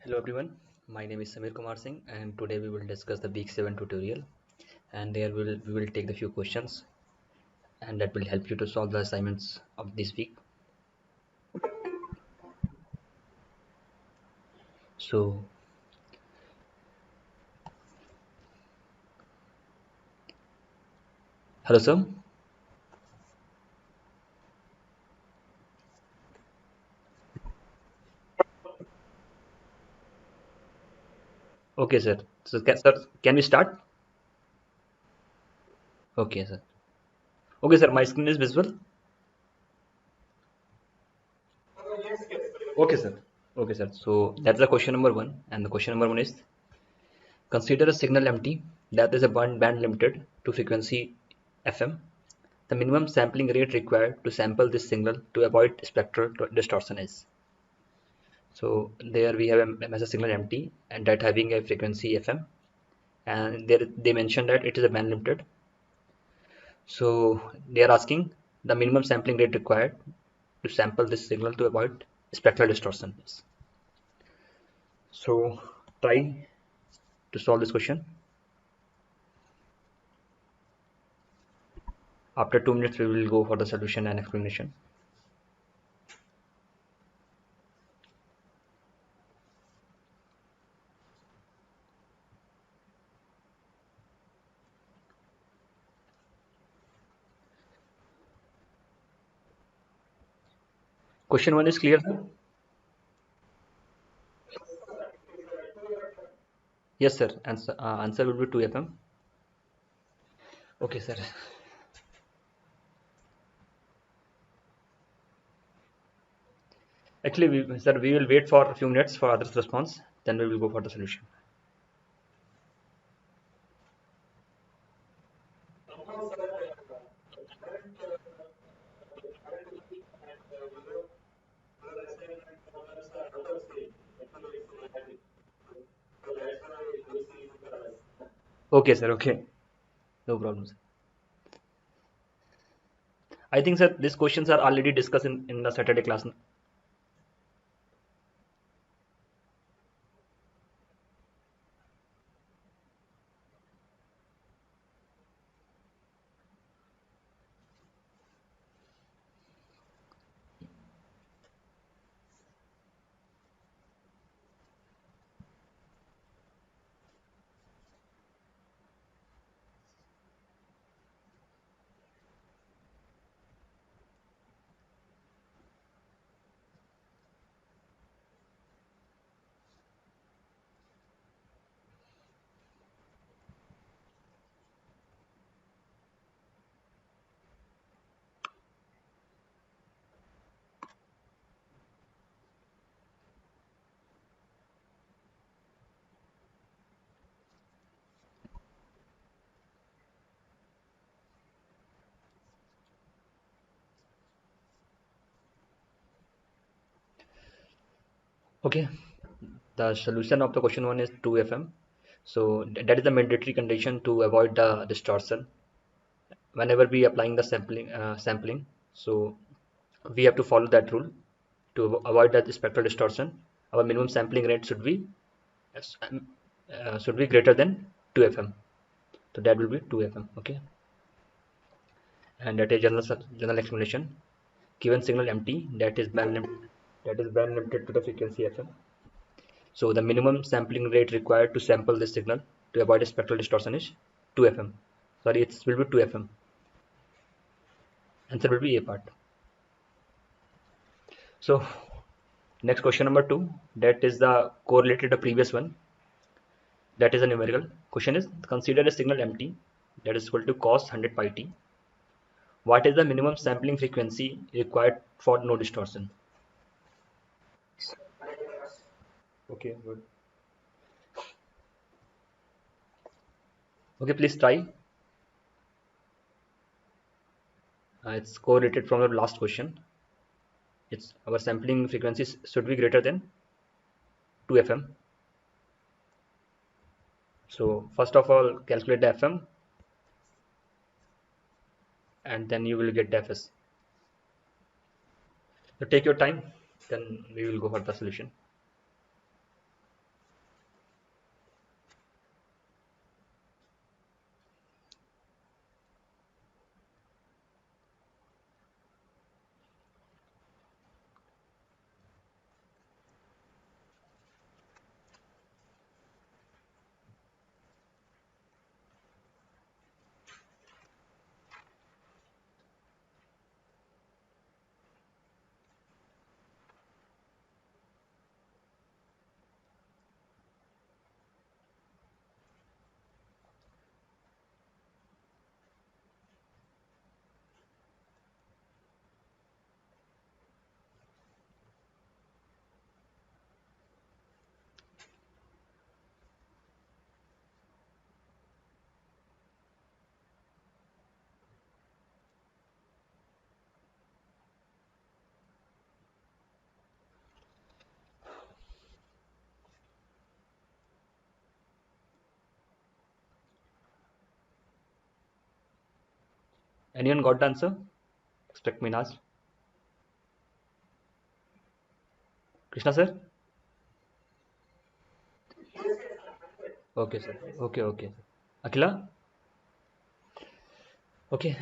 Hello everyone, my name is Samir Kumar Singh and today we will discuss the week 7 tutorial and there we will take the few questions and that will help you to solve the assignments of this week. So, hello sir. Okay sir. Sir, can we start? Okay sir. Okay sir, my screen is visible. Okay sir. Okay sir. So that's the question number 1 and the question number 1 is consider a signal empty that is a band limited to frequency FM. The minimum sampling rate required to sample this signal to avoid spectral distortion is. So there we have a message signal empty and that having a frequency FM, and there they mentioned that it is a band limited. So they are asking the minimum sampling rate required to sample this signal to avoid spectral distortion. So try to solve this question. After 2 minutes we will go for the solution and explanation. Question 1 is clear, sir? Yes sir, answer will be 2 FM. Okay sir. Actually sir, we will wait for a few minutes for others response, then we will go for the solution. Okay sir, okay, no problem sir. I think sir these questions are already discussed in the Saturday class. Okay, the solution of the question 1 is 2 FM. So that is the mandatory condition to avoid the distortion whenever we applying the sampling. So we have to follow that rule to avoid that spectral distortion. Our minimum sampling rate should be greater than 2 FM. So that will be 2 FM. Okay, and that is general explanation. Given signal empty, that is band limited to the frequency FM. So the minimum sampling rate required to sample this signal to avoid a spectral distortion is 2 FM. Sorry, it will be 2 FM. Answer will be A part. So next question number 2, that is the correlated to the previous one. That is a numerical. Question is consider a signal empty that is equal to cos 100 pi t. What is the minimum sampling frequency required for no distortion? Okay, good. Okay, please try. It's correlated from the last question. It's our sampling frequencies should be greater than 2 FM. So first of all, calculate the FM and then you will get the FS. So take your time, then we will go for the solution. Anyone got the answer? Except Minaj. Krishna sir? Okay sir. Okay, okay. Akila? Okay.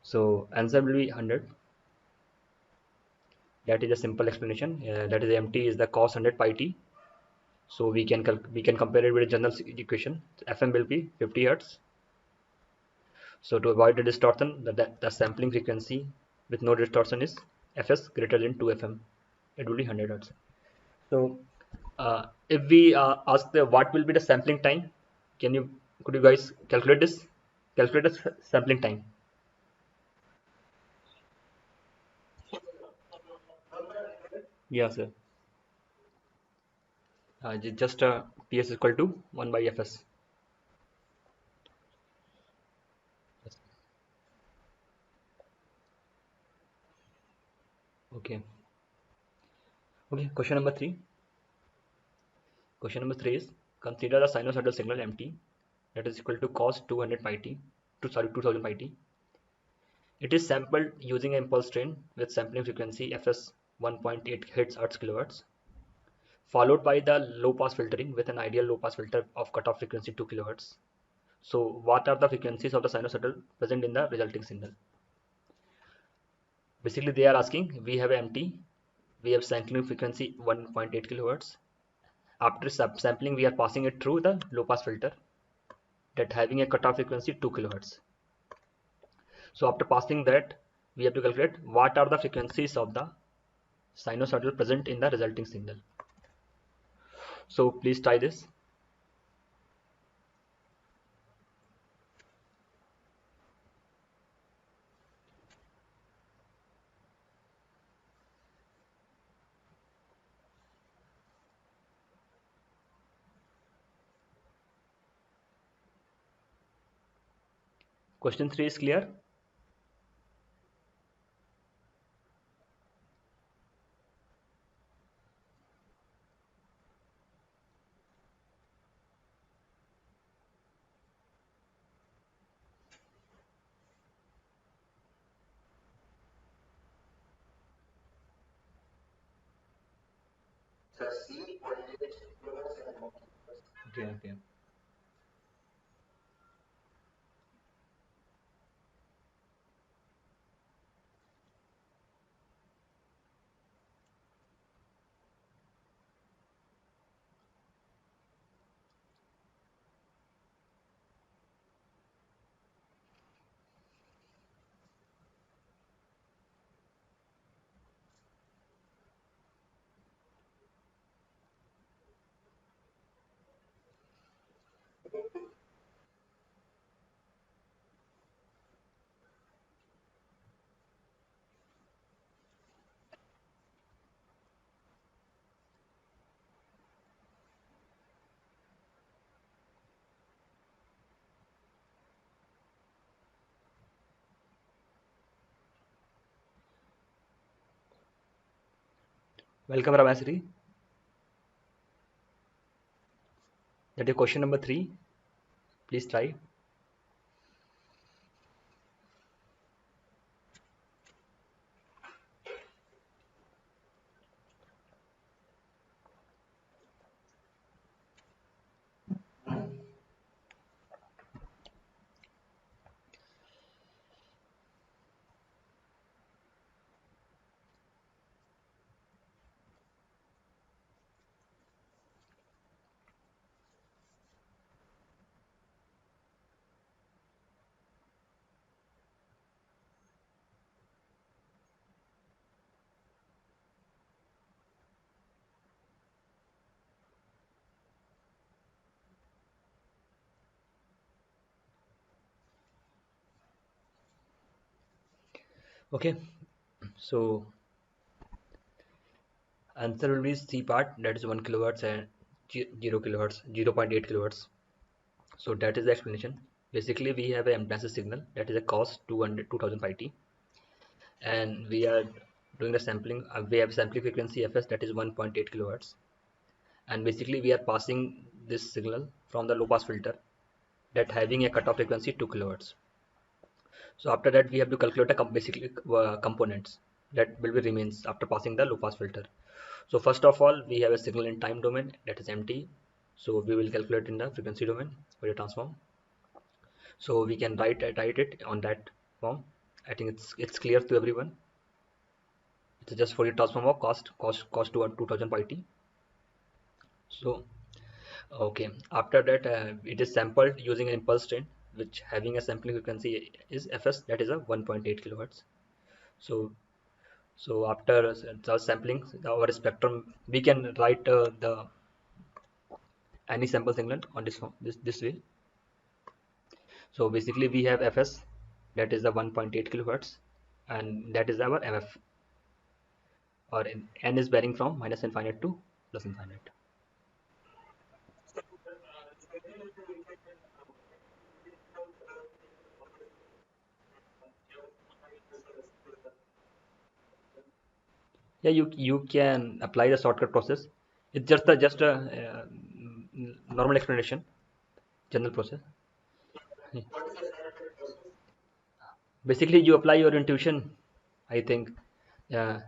So answer will be 100. That is a simple explanation. That is mt is the cos 100 pi t. So we can compare it with a general equation. Fm will be 50 hertz. So to avoid the distortion, the sampling frequency with no distortion is Fs greater than 2 Fm. It will be 100 hertz. So if we ask what will be the sampling time, could you guys calculate this? Calculate the sampling time. Yeah, sir. Just Ps is equal to 1 by Fs. Okay. Okay. Question number three. Question number three is consider a sinusoidal signal mt that is equal to cos 200 pi t, 2000 pi t. It is sampled using an impulse train with sampling frequency Fs 1.8 Hz kilohertz, followed by the low pass filtering with an ideal low pass filter of cutoff frequency 2 kilohertz. So what are the frequencies of the sinusoidal present in the resulting signal? Basically they are asking, we have MT, we have sampling frequency 1.8 kilohertz. After sampling we are passing it through the low pass filter that having a cutoff frequency 2 kilohertz. So after passing that, we have to calculate what are the frequencies of the sinusoidal present in the resulting signal. So please try this. Question 3 is clear. Okay, okay. Welcome Ramasri. That is question number 3. Please try. Okay. So answer will be C part, that is 1 kilohertz and 0 kilohertz, 0.8 kilohertz. So that is the explanation. Basically we have an impedance signal that is a cos 2000 pi t, and we are doing the sampling. We have sampling frequency Fs that is 1.8 kilohertz, and basically we are passing this signal from the low pass filter that having a cutoff frequency 2 kilohertz. So after that, we have to calculate a basically components that will be remains after passing the low pass filter. So first of all, we have a signal in time domain that is empty. So we will calculate in the frequency domain Fourier transform. So we can write it on that form. I think it's clear to everyone. It's just Fourier transform of cost to 2000 pi t. So okay, after that it is sampled using an impulse train which having a sampling frequency is fs, that is a 1.8 kilohertz. So after the sampling our spectrum, we can write the any sample signal on this form, this way. So basically we have fs, that is the 1.8 kilohertz, and that is our mf, or n is varying from minus infinite to plus infinite. Yeah, you can apply the shortcut process. It's just a normal explanation, general process. Basically you apply your intuition, I think. uh,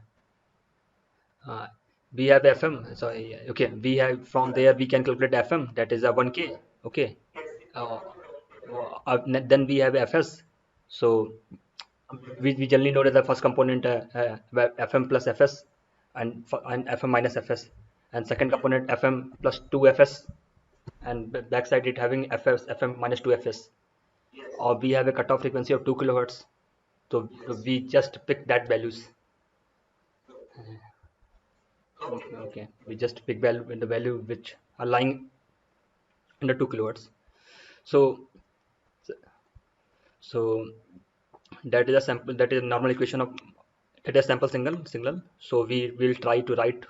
uh, we have fm, so okay, we have from there we can calculate fm, that is a 1k. Okay. uh, then we have fs. So we generally know that the first component fm plus fs, and fm minus fs, and second component fm plus 2 fs, and backside it having fs fm minus 2 fs. Or we have a cutoff frequency of 2 kilohertz. So we just pick that values. Okay, we just pick value in the value which are lying in the 2 kilohertz. So so that is a sample, that is a normal equation of, it is sample signal. So we will try to write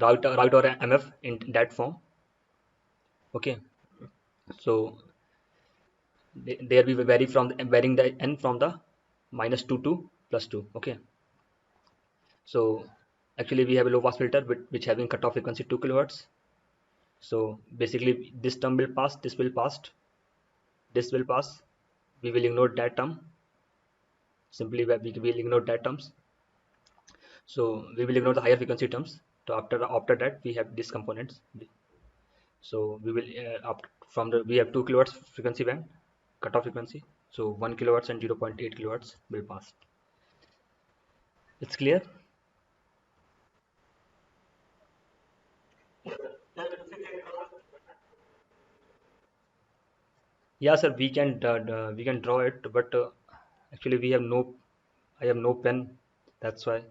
write our mf in that form. Okay. So there we will vary from varying the n from the minus 2 to plus 2. Okay. So actually we have a low pass filter which having cutoff frequency 2 kilohertz. So basically this term will pass, this will pass, we will ignore that term. Simply we will ignore that terms. So we will ignore the higher frequency terms. So after that we have these components. So we will up from the, we have 2 kilohertz frequency band cutoff frequency. So 1 kilohertz and 0.8 kilohertz will pass. It's clear? Yeah, sir. We can draw it, but actually we have no, I have no pen. That's why.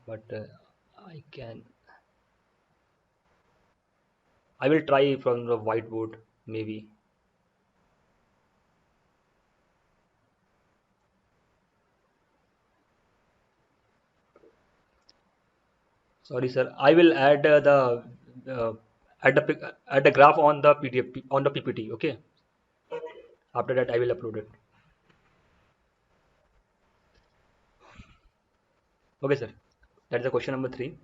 But I can, I will try from the whiteboard maybe. Sorry, sir. I will add uh, add the graph on the PDF on the PPT. Okay. After that, I will upload it. Okay, sir. That is the question number 3.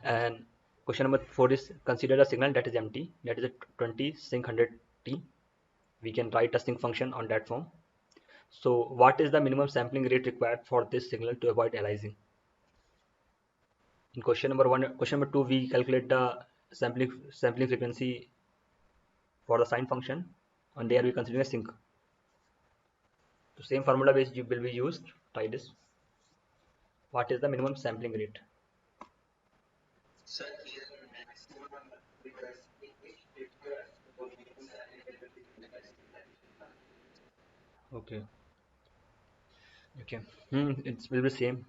And question number 4 is consider a signal that is empty. That is a 20 sync 100t. We can write a sync function on that form. So what is the minimum sampling rate required for this signal to avoid aliasing? In question number 1, question number 2, we calculate the sampling frequency for the sine function, and there we consider a sync. The same formula which will be used. Try this. What is the minimum sampling rate? Okay. Okay. It will be same.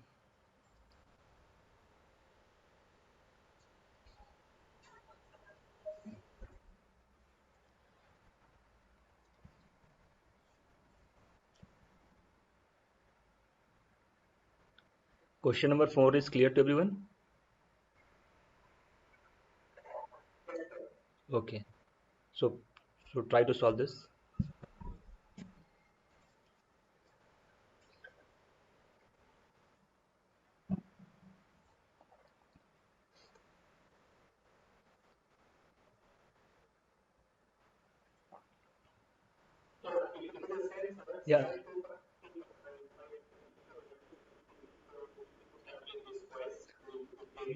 Question number 4 is clear to everyone? Okay. So try to solve this. Yeah.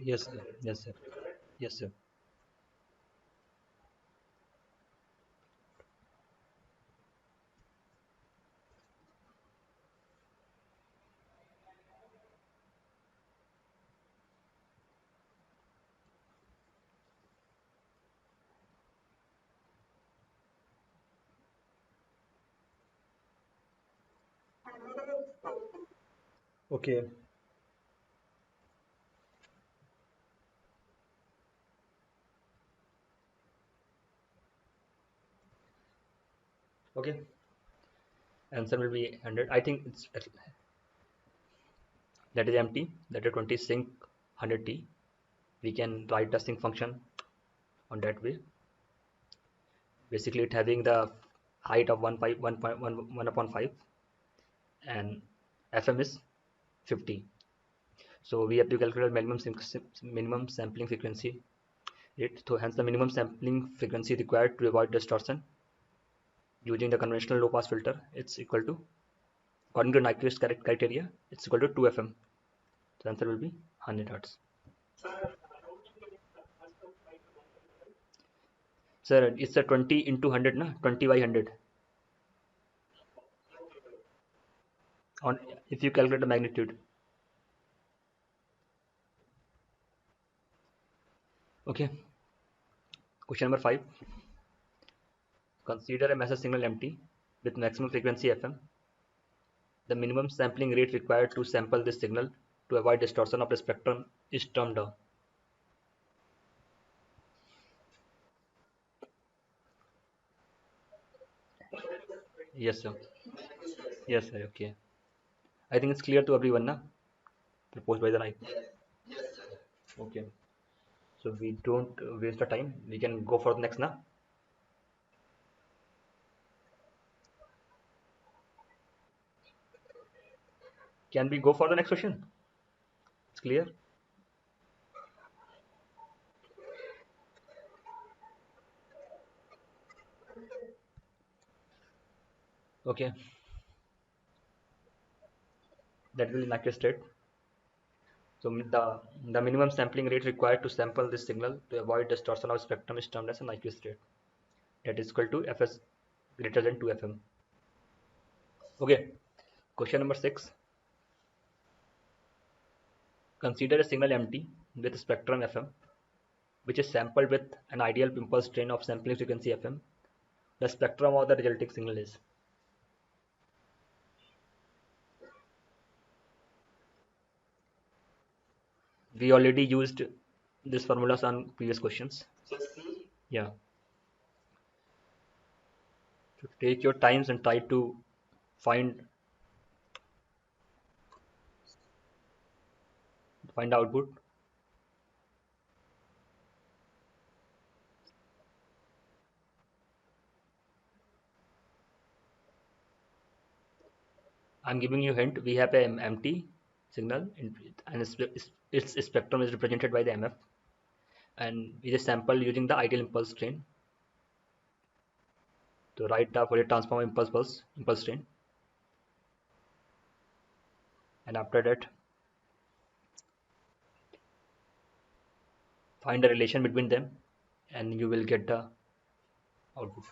Yes, sir. Yes, sir. Yes, sir. Okay. Okay. Answer will be 100. I think it's that is empty. That is 20 sync 100t. We can write a sync function on that way. Basically, it having the height of 1 upon 5 and FM is 50. So we have to calculate minimum sampling frequency rate. So hence the minimum sampling frequency required to avoid distortion using the conventional low pass filter, it's equal to, according to Nyquist criteria, it's equal to 2 FM. So answer will be 100 hertz. Sir, it's a 20 into 100, na? 20 by 100. On if you calculate the magnitude. Okay. Question number 5. Consider a message signal empty with maximum frequency FM. The minimum sampling rate required to sample this signal to avoid distortion of the spectrum is termed down. Yes, sir. Yes, sir. Okay. I think it's clear to everyone, na? Proposed by the night. Okay. So we don't waste the time. We can go for the next, na? Can we go for the next question? It's clear. Okay. That will inaccurate state. So the minimum sampling rate required to sample this signal to avoid distortion of spectrum is termed as an Nyquist rate. That is equal to Fs greater than 2 FM. Okay. Question number 6. Consider a signal empty with spectrum FM, which is sampled with an ideal impulse train of sampling frequency FM. The spectrum of the resulting signal is. We already used this formulas on previous questions. Yeah. So take your times and try to find the output. I'm giving you a hint. We have an empty signal and its spectrum is represented by the MF, and we just sample using the ideal impulse train to write the Fourier transform impulse train, and after that find the relation between them and you will get the output.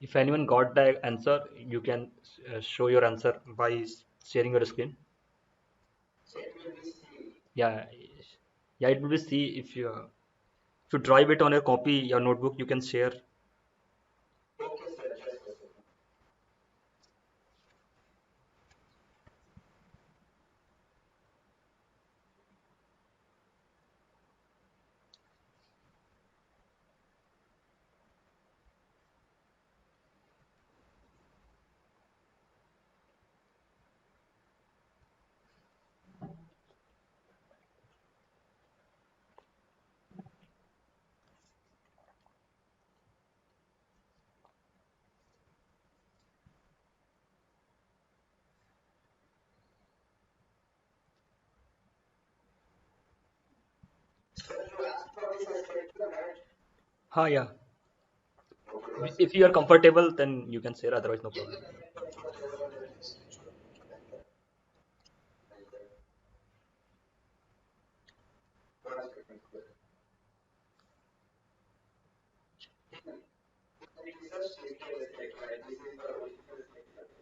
If anyone got the answer, you can show your answer by sharing your screen. Yeah, yeah, it will be see if you drive it on a copy, your notebook, you can share. Yeah. If you are comfortable, then you can say, otherwise no problem.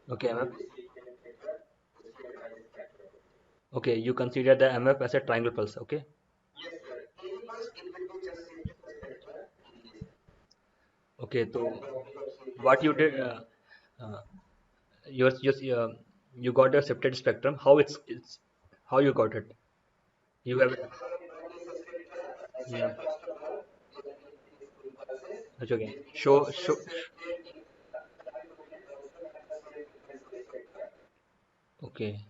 Okay, MF. Okay, you consider the MF as a triangle pulse. Okay. Okay, so what you did, uh, you got a shifted spectrum. How it's how you got it? You have, yeah. That's okay. Show. Okay.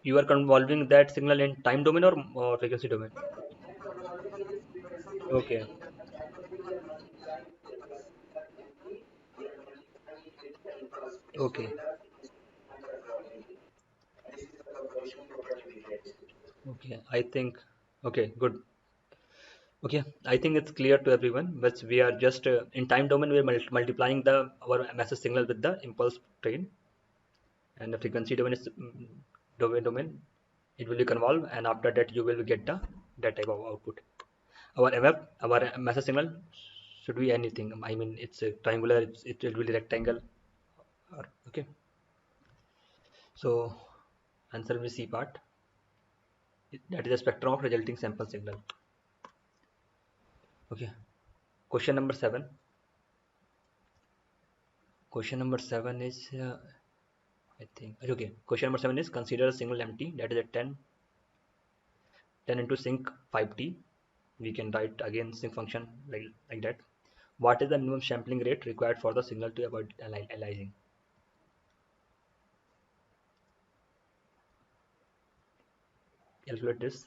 You are convolving that signal in time domain or frequency domain. Okay. Okay. Okay. I think. Okay. Good. Okay. I think it's clear to everyone. But we are just in time domain. We are multiplying the our message signal with the impulse train, and the frequency domain is domain. It will be convolved, and after that you will get the that type of output. Our MF, our message signal should be anything. I mean, it's a triangular. It will be rectangle. Okay. So answer will be C part. That is the spectrum of resulting sample signal. Okay. Question number 7. Question number 7 is I think okay. Question number 7 is consider a single empty, that is a 10 into sync 5t. We can write again sync function like that. What is the minimum sampling rate required for the signal to avoid aliasing? Calculate this.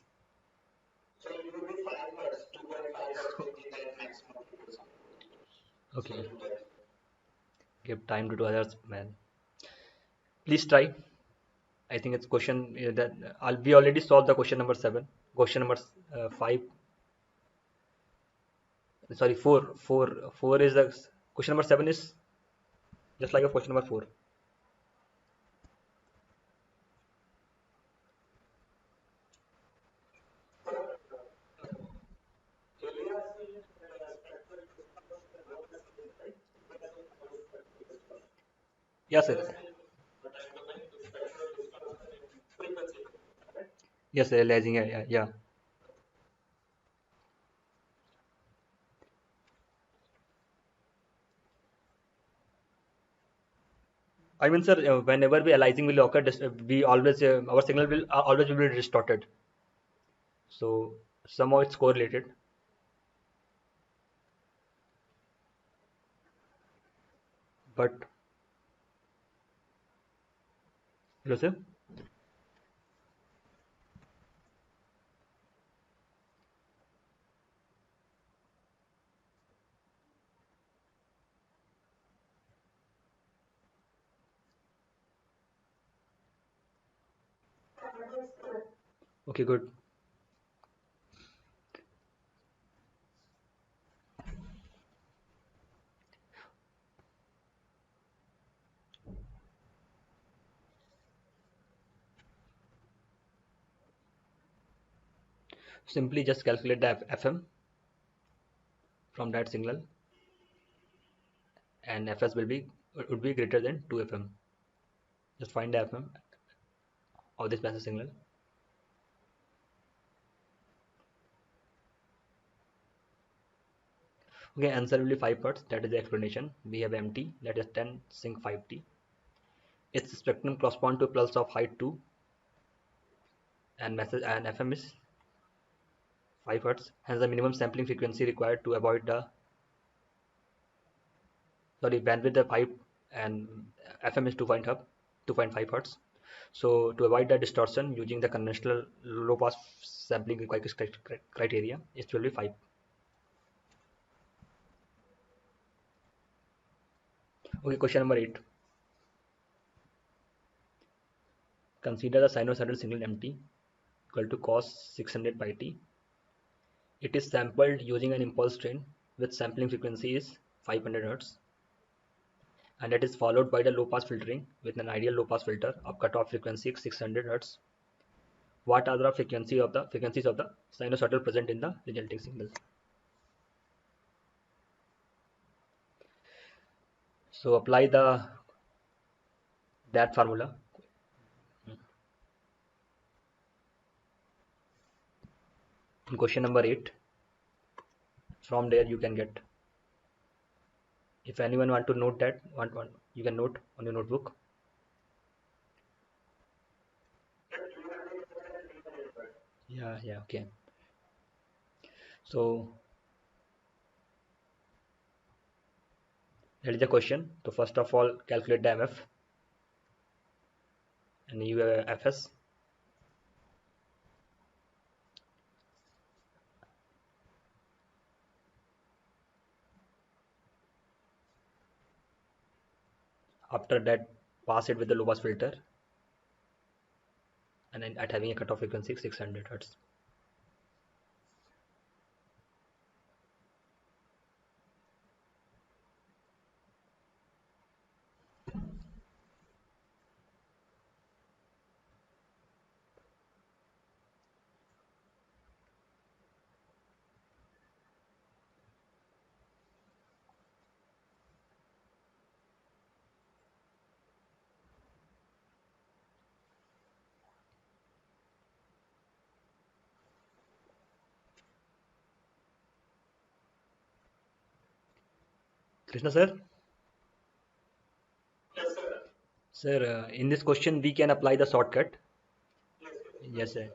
Okay. Give time to 2 hours, man. Please try. I think it's question that we already solved the question number 7. Question number 5. Sorry, 4. 4 is the question number 7 is just like a question number 4. Yes, sir. Yes, sir. Aliasing. Yeah, yeah, yeah. I mean, sir, whenever we aliasing will occur, we always our signal will always will be distorted. So somehow it's correlated. But hello, sir. Okay, good. Simply just calculate the FM from that signal, and FS will be would be greater than 2 FM. Just find the FM of this passive signal. Okay, answer will be 5 parts. That is the explanation. We have MT, that is 10 sync 5T. Its spectrum corresponds to pulse of height 2, and message and FM is 5 hertz. Hence, the minimum sampling frequency required to avoid the bandwidth of 5, and FM is 2.5 hertz. So to avoid the distortion using the conventional low pass sampling criteria, it will be 5. Okay, question number 8. Consider the sinusoidal signal mt equal to cos 600 pi t. It is sampled using an impulse train with sampling frequency is 500 Hz, and it is followed by the low pass filtering with an ideal low pass filter of cutoff frequency 600 Hz. What are the frequencies of the sinusoidal present in the resulting signal? So apply that formula. In question number 8, from there you can get. If anyone want to note that, you can note on your notebook. Yeah, okay. So that is the question. So first of all, calculate the MF and you have FS. After that, pass it with the low pass filter, and then at having a cutoff frequency 600 Hz. Krishna sir? Sir, in this question we can apply the shortcut. Yes, sir.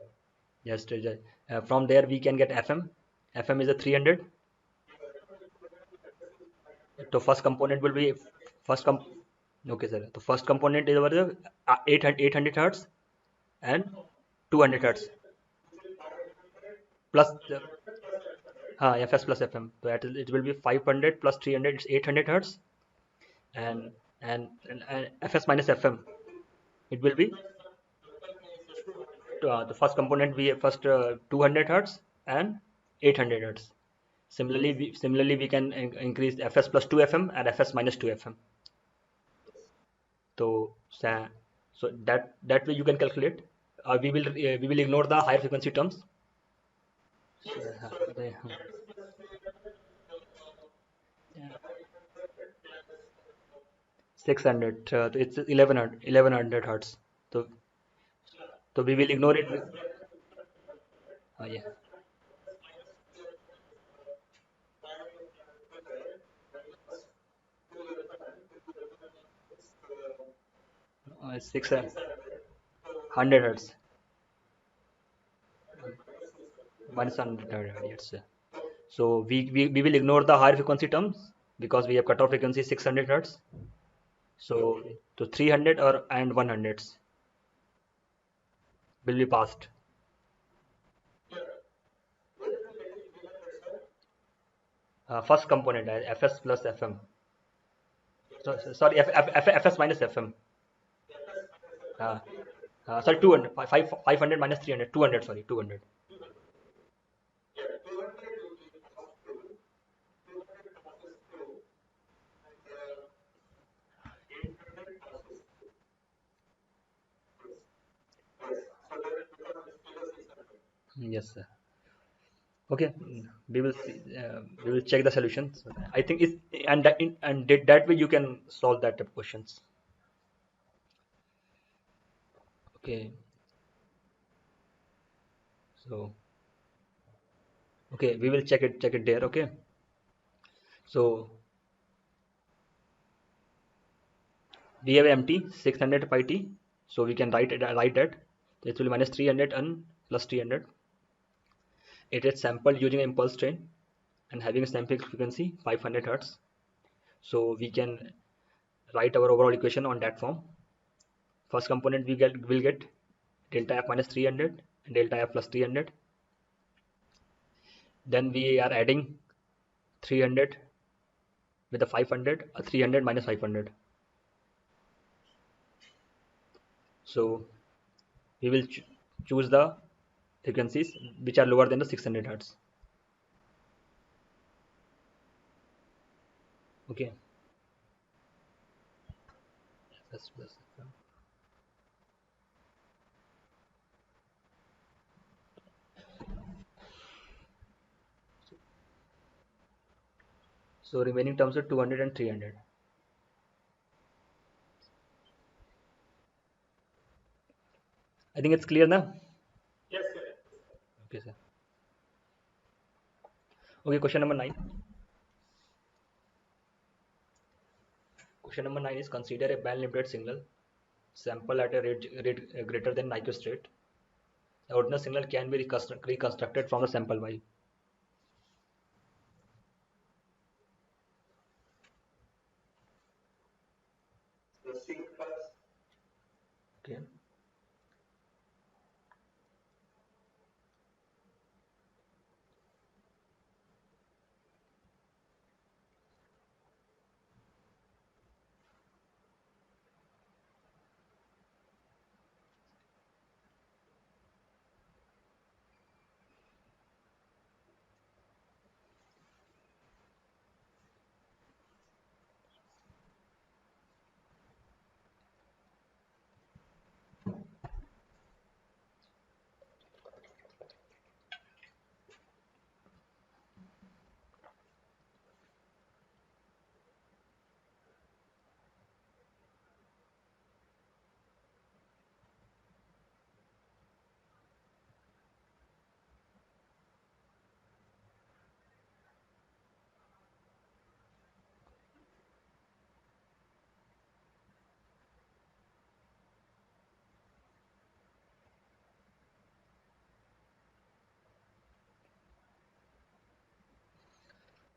Yes, sir. From there we can get FM. FM is a 300. So first component will be first com. Okay, sir. The first component is over the 800 Hertz and 200 Hertz plus FS plus FM. So it will be 500 plus 300. It's 800 Hertz, and and FS minus FM. It will be the first component we first 200 Hertz and 800 Hertz. Similarly we can increase FS plus 2 FM and FS minus 2 FM. So so that way you can calculate. We will ignore the higher frequency terms. Uh, 600. It's 1100 hertz. So we will ignore it. Yeah. 600 hertz minus 100 hertz. Yes. So we will ignore the higher frequency terms because we have cutoff frequency 600 hertz. So 300 or and 100 will be passed. First component FS plus FM. Sorry, FS minus FM. Uh, sorry, 200, 500 minus 300, 200, sorry, 200. Yes, sir. Okay, we will check the solutions. I think it's and that way you can solve that type of questions. Okay, so okay, we will check it there. Okay, so we have empty 600 pi t, so we can write that it will be minus 300 and plus 300. It is sampled using an impulse train and having a sampling frequency 500 hertz. So we can write our overall equation on that form. First component will get delta f minus 300 and delta f plus 300. Then we are adding 300 with a 500, a 300 minus 500. So we will choose the frequencies which are lower than the 600 hertz. Okay. So remaining terms are 200 and 300. I think it's clear now. Okay, sir. Okay, question number 9. Question number 9 is consider a band limited signal sample at a rate greater than Nyquist rate. The original signal can be reconstructed from the sample Y. Okay.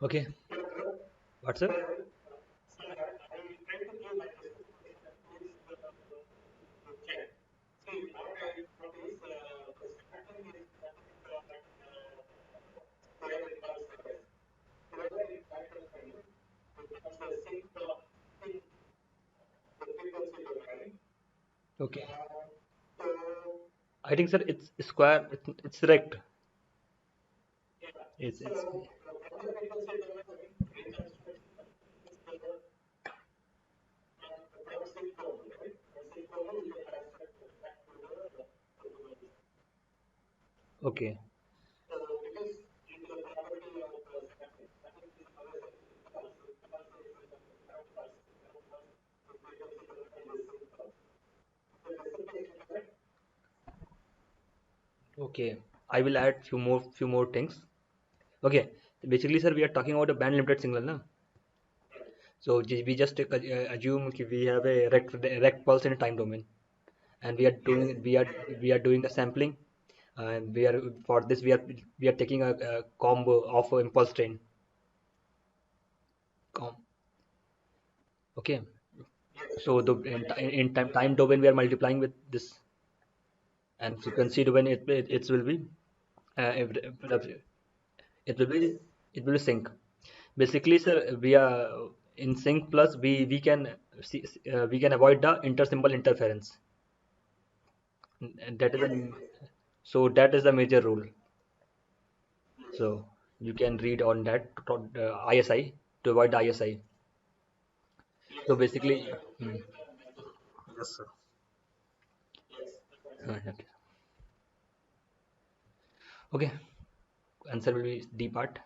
Okay. What's up? Okay. I think, sir, it's square. It's rect. It's okay. Okay. I will add few more things. Okay. Basically, sir, we are talking about a band limited signal, na? So we just assume we have a rect pulse in a time domain, and we are doing the sampling, and we are for this we are taking a combo of impulse train. Com Okay. So the in time domain we are multiplying with this, and frequency domain it will be it will be it will be sync. Basically, sir, we are in sync plus we can see, we can avoid the intersymbol interference. And that is the major rule. So you can read on that ISI to avoid the ISI. So basically, hmm, yes, sir. Okay. Okay, answer will be D part.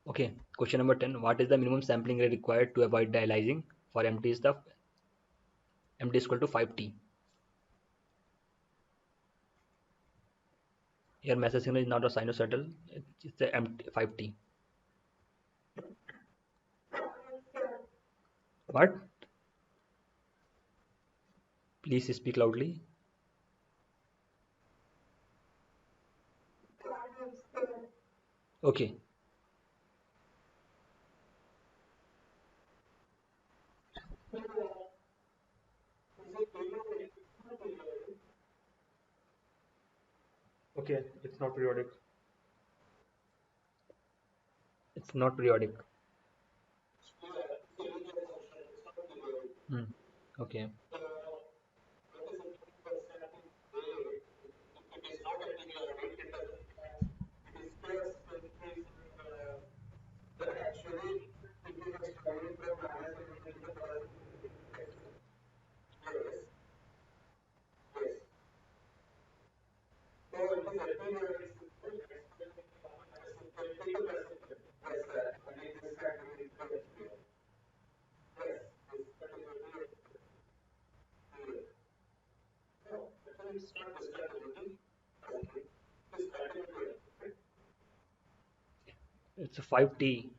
Okay, question number 10. What is the minimum sampling rate required to avoid dialyzing for MT stuff? MT is equal to 5T. Your message signal is not a sinusoidal, it's a MT 5T. What? Please speak loudly. Okay, okay, it's not periodic. It's not periodic. Hmm. Okay. It's a 5T.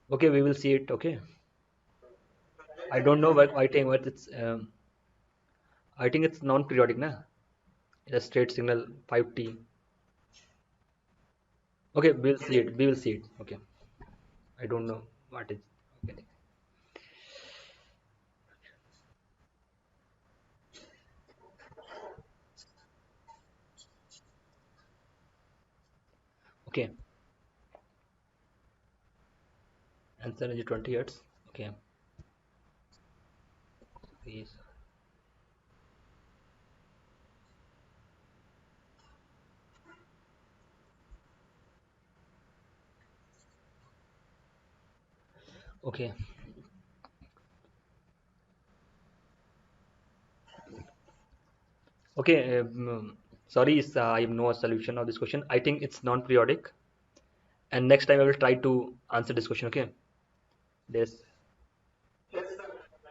Okay, we will see it. Okay. I don't know what I think what it's I think it's non-periodic, na? A straight signal 5T. Okay, we'll see it. We will see it. Okay. I don't know what is. Okay. Okay. Answer is 20 hertz. Okay. Please. Okay. Okay. Sorry, I have no solution of this question. I think it's non-periodic. And next time I will try to answer this question. Okay. This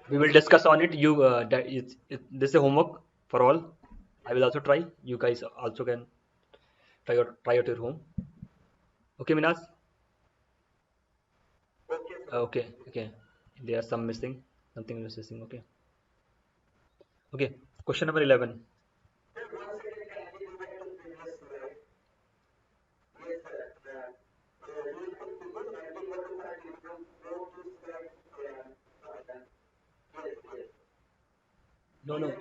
we will discuss on it. You this is a homework for all. I will also try. You guys also can try at your home. Okay, Minas. Okay. Okay. There are some missing. Something is missing. Okay. Okay. Question number 11. No, no.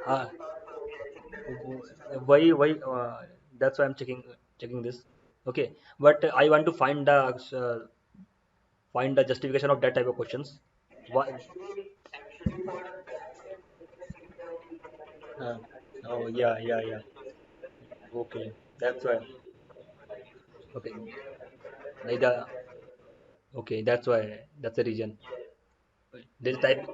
Ah, why? That's why I'm checking this. Okay, but I want to find the justification of that type of questions. Why? Uh, oh yeah, yeah, yeah. Okay, that's why. Okay, the okay, that's why. That's the reason. This type.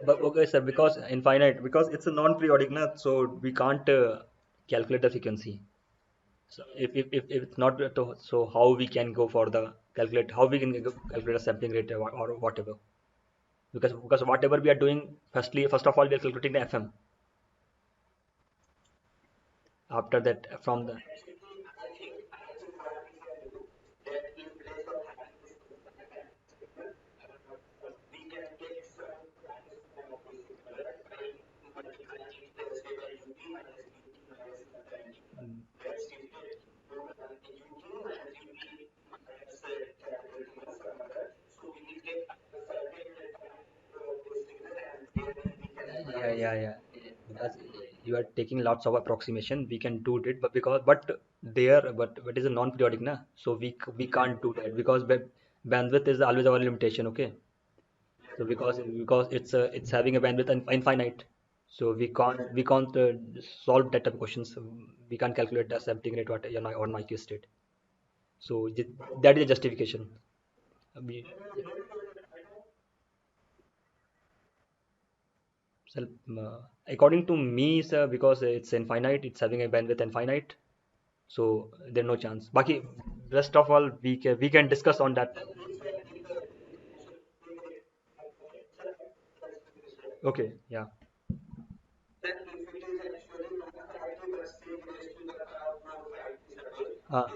But okay, sir, because infinite, because it's a non-periodic, na, so we can't calculate the frequency. So if it's not so how we can go for the calculate how we can calculate a sampling rate or whatever because whatever we are doing first of all we are calculating the FM after that from the yeah that's, you are taking lots of approximation we can do it but there but it is a non-periodic na so we can't do that because bandwidth is always our limitation okay so because it's having a bandwidth infinite so we can't solve that type of questions so we can't calculate the sampling rate what you know, on my case state so that is a justification. We, So, according to me, sir, because it's infinite, it's having a bandwidth infinite, so there's no chance. Baki, rest of all, we can discuss on that. Okay, yeah. Uh,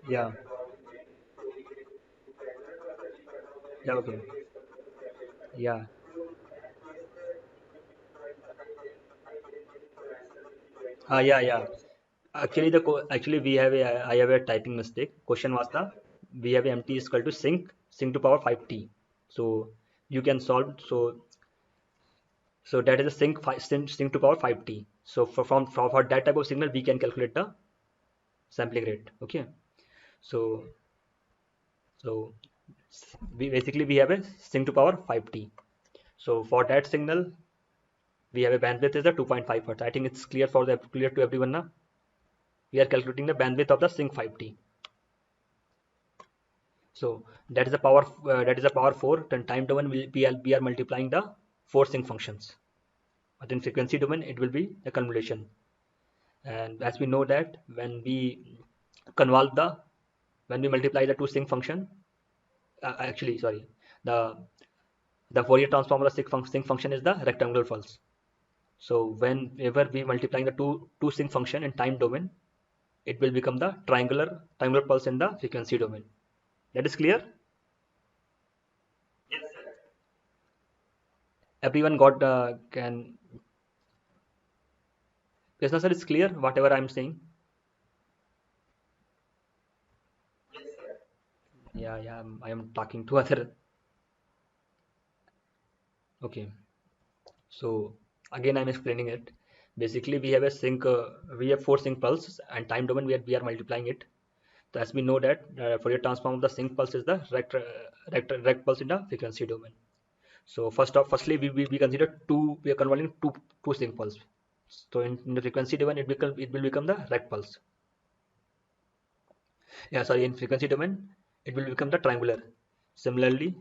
yeah. Yeah. Okay. Yeah. Yeah. Yeah. Actually we have a I have a typing mistake. Question was the we have empty is equal to sync to power 5t. So you can solve so that is a sync to power 5t. So for that type of signal we can calculate the sampling rate. Okay. So so we have a sync to power 5t. So for that signal we have a bandwidth is the 2.5 hertz. I think it's clear to everyone now. We are calculating the bandwidth of the sync 5t. So that is a power 4. Then time domain we are multiplying the four sync functions. But in frequency domain it will be a convolution. And as we know that convolve the when we multiply the two sync function, actually sorry, the the Fourier transform of the sync function is the rectangular pulse. So whenever we multiplying the two sync function in time domain, it will become the triangular pulse in the frequency domain. That is clear. Everyone got can Krishna sir, is clear whatever I'm saying. Yeah, yeah, I am talking to other. Okay, so again I'm explaining it. Basically, we have four sync pulses, and time domain we are multiplying it. So as we know that Fourier transform of the sync pulse is the rect pulse in the frequency domain. So firstly we consider we are converting two sync pulse. So in the frequency domain it will become the rect pulse. Yeah, sorry, in frequency domain it will become the triangular. Similarly,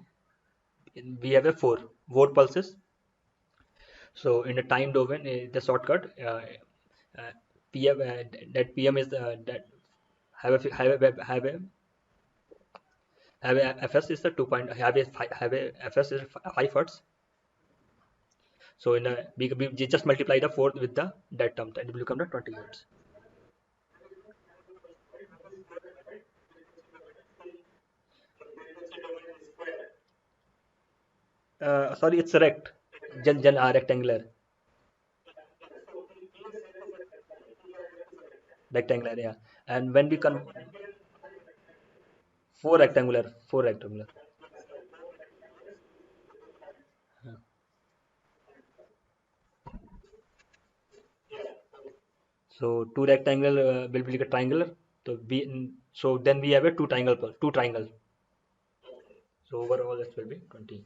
we have a four pulses. So in the time domain, the shortcut uh, PM that PM is that have a FS is the 2 point have a FS is 5 hertz. So in a we just multiply the 4 with the that term and it will become the 20 hertz. Sorry, it's rectangular rectangular, yeah. And when we con four rectangular. So two rectangle will be like a triangular. So then we have a two triangle. So overall it will be 20.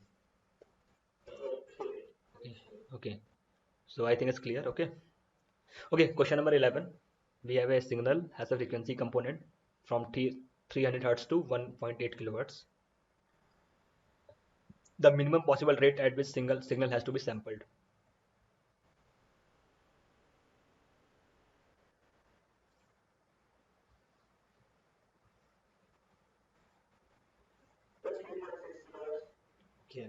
Okay. Okay. So I think it's clear. Okay. Okay. Question number 11. We have a signal has a frequency component from 300 hertz to 1.8 kilohertz. The minimum possible rate at which single signal has to be sampled. Okay.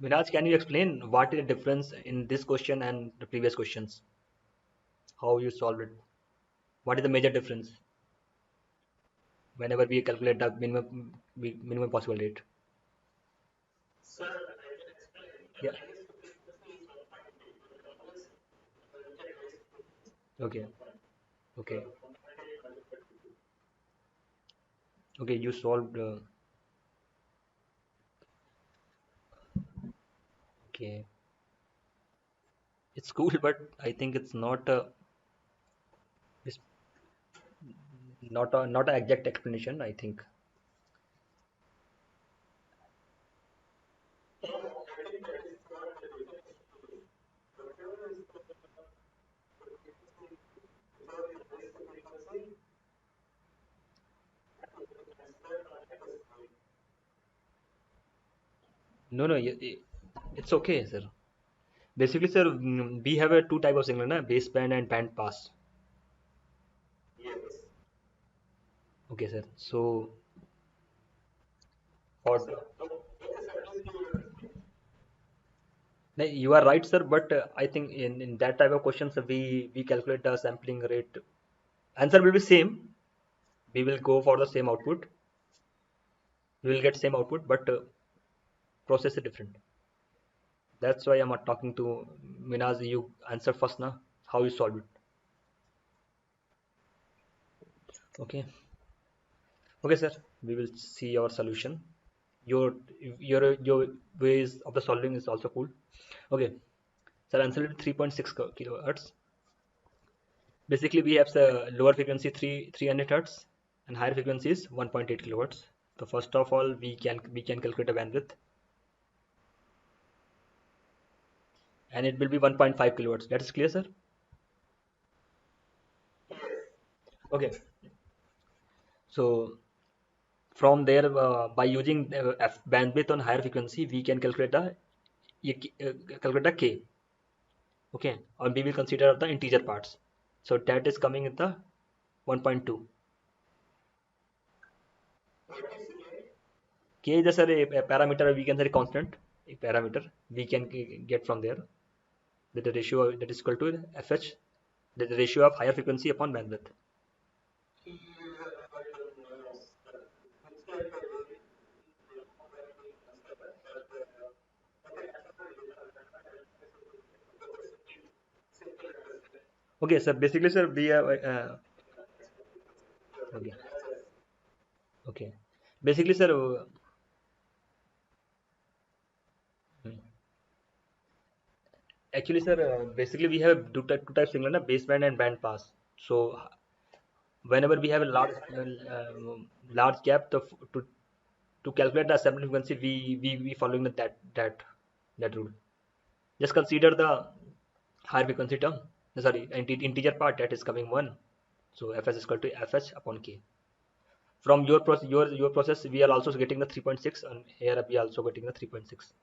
Vinaj, can you explain what is the difference in this question and the previous questions? How you solve it? What is the major difference whenever we calculate the minimum possible rate? Yeah. Okay. Okay. Okay. You solved. Okay. It's cool, but I think it's it's not an exact explanation. I think. No, no. It's okay, sir. Basically, sir, we have a two type of signal, na? Baseband and band pass. Okay, sir. So for no, you are right, sir. But I think in that type of questions, we calculate the sampling rate. Answer will be same. We will go for the same output. We will get same output, but process is different. That's why I'm talking to Minaz. You answer first, na? How you solve it? Okay. Okay, sir. We will see your solution. Your your ways of the solving is also cool. Okay. So answer will be 3.6 kilohertz. Basically, we have the lower frequency 300 hertz and higher frequency is 1.8 kilohertz. So first of all, we can calculate a bandwidth, and it will be 1.5 kilohertz. That is clear, sir. Okay. So from there, by using bandwidth on higher frequency, we can calculate the k. Okay, or we will consider the integer parts. So that is coming in the 1.2. K is just a parameter, we can say a constant, a parameter we can get from there, with the ratio that is equal to fh, the ratio of higher frequency upon bandwidth. Okay, sir. Basically, sir, we have okay, okay. Basically, sir, hmm. Actually, sir, basically we have two types signal, na, baseband and band pass. So whenever we have a large gap, to calculate the sampling frequency, we following that rule. Just consider the higher frequency term. Sorry, integer part that is coming one. So fs is equal to fh upon k. From your process, we are also getting the 3.6, and here we are also getting the 3.6.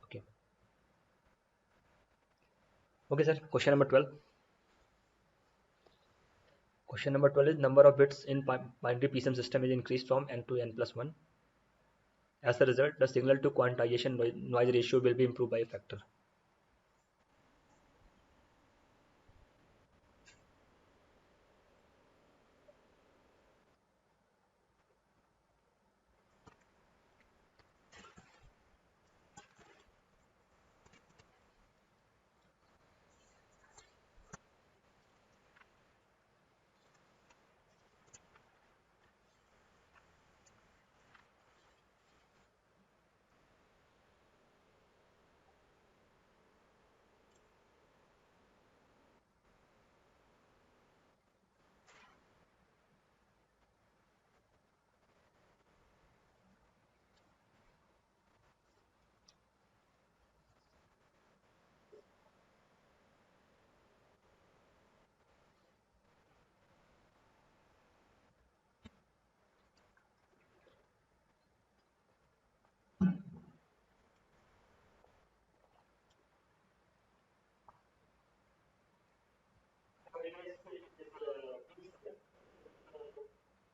Okay. Okay, sir. Question number 12. Question number 12 is number of bits in binary PSM system is increased from n to n plus 1. As a result, the signal to quantization noise ratio will be improved by a factor.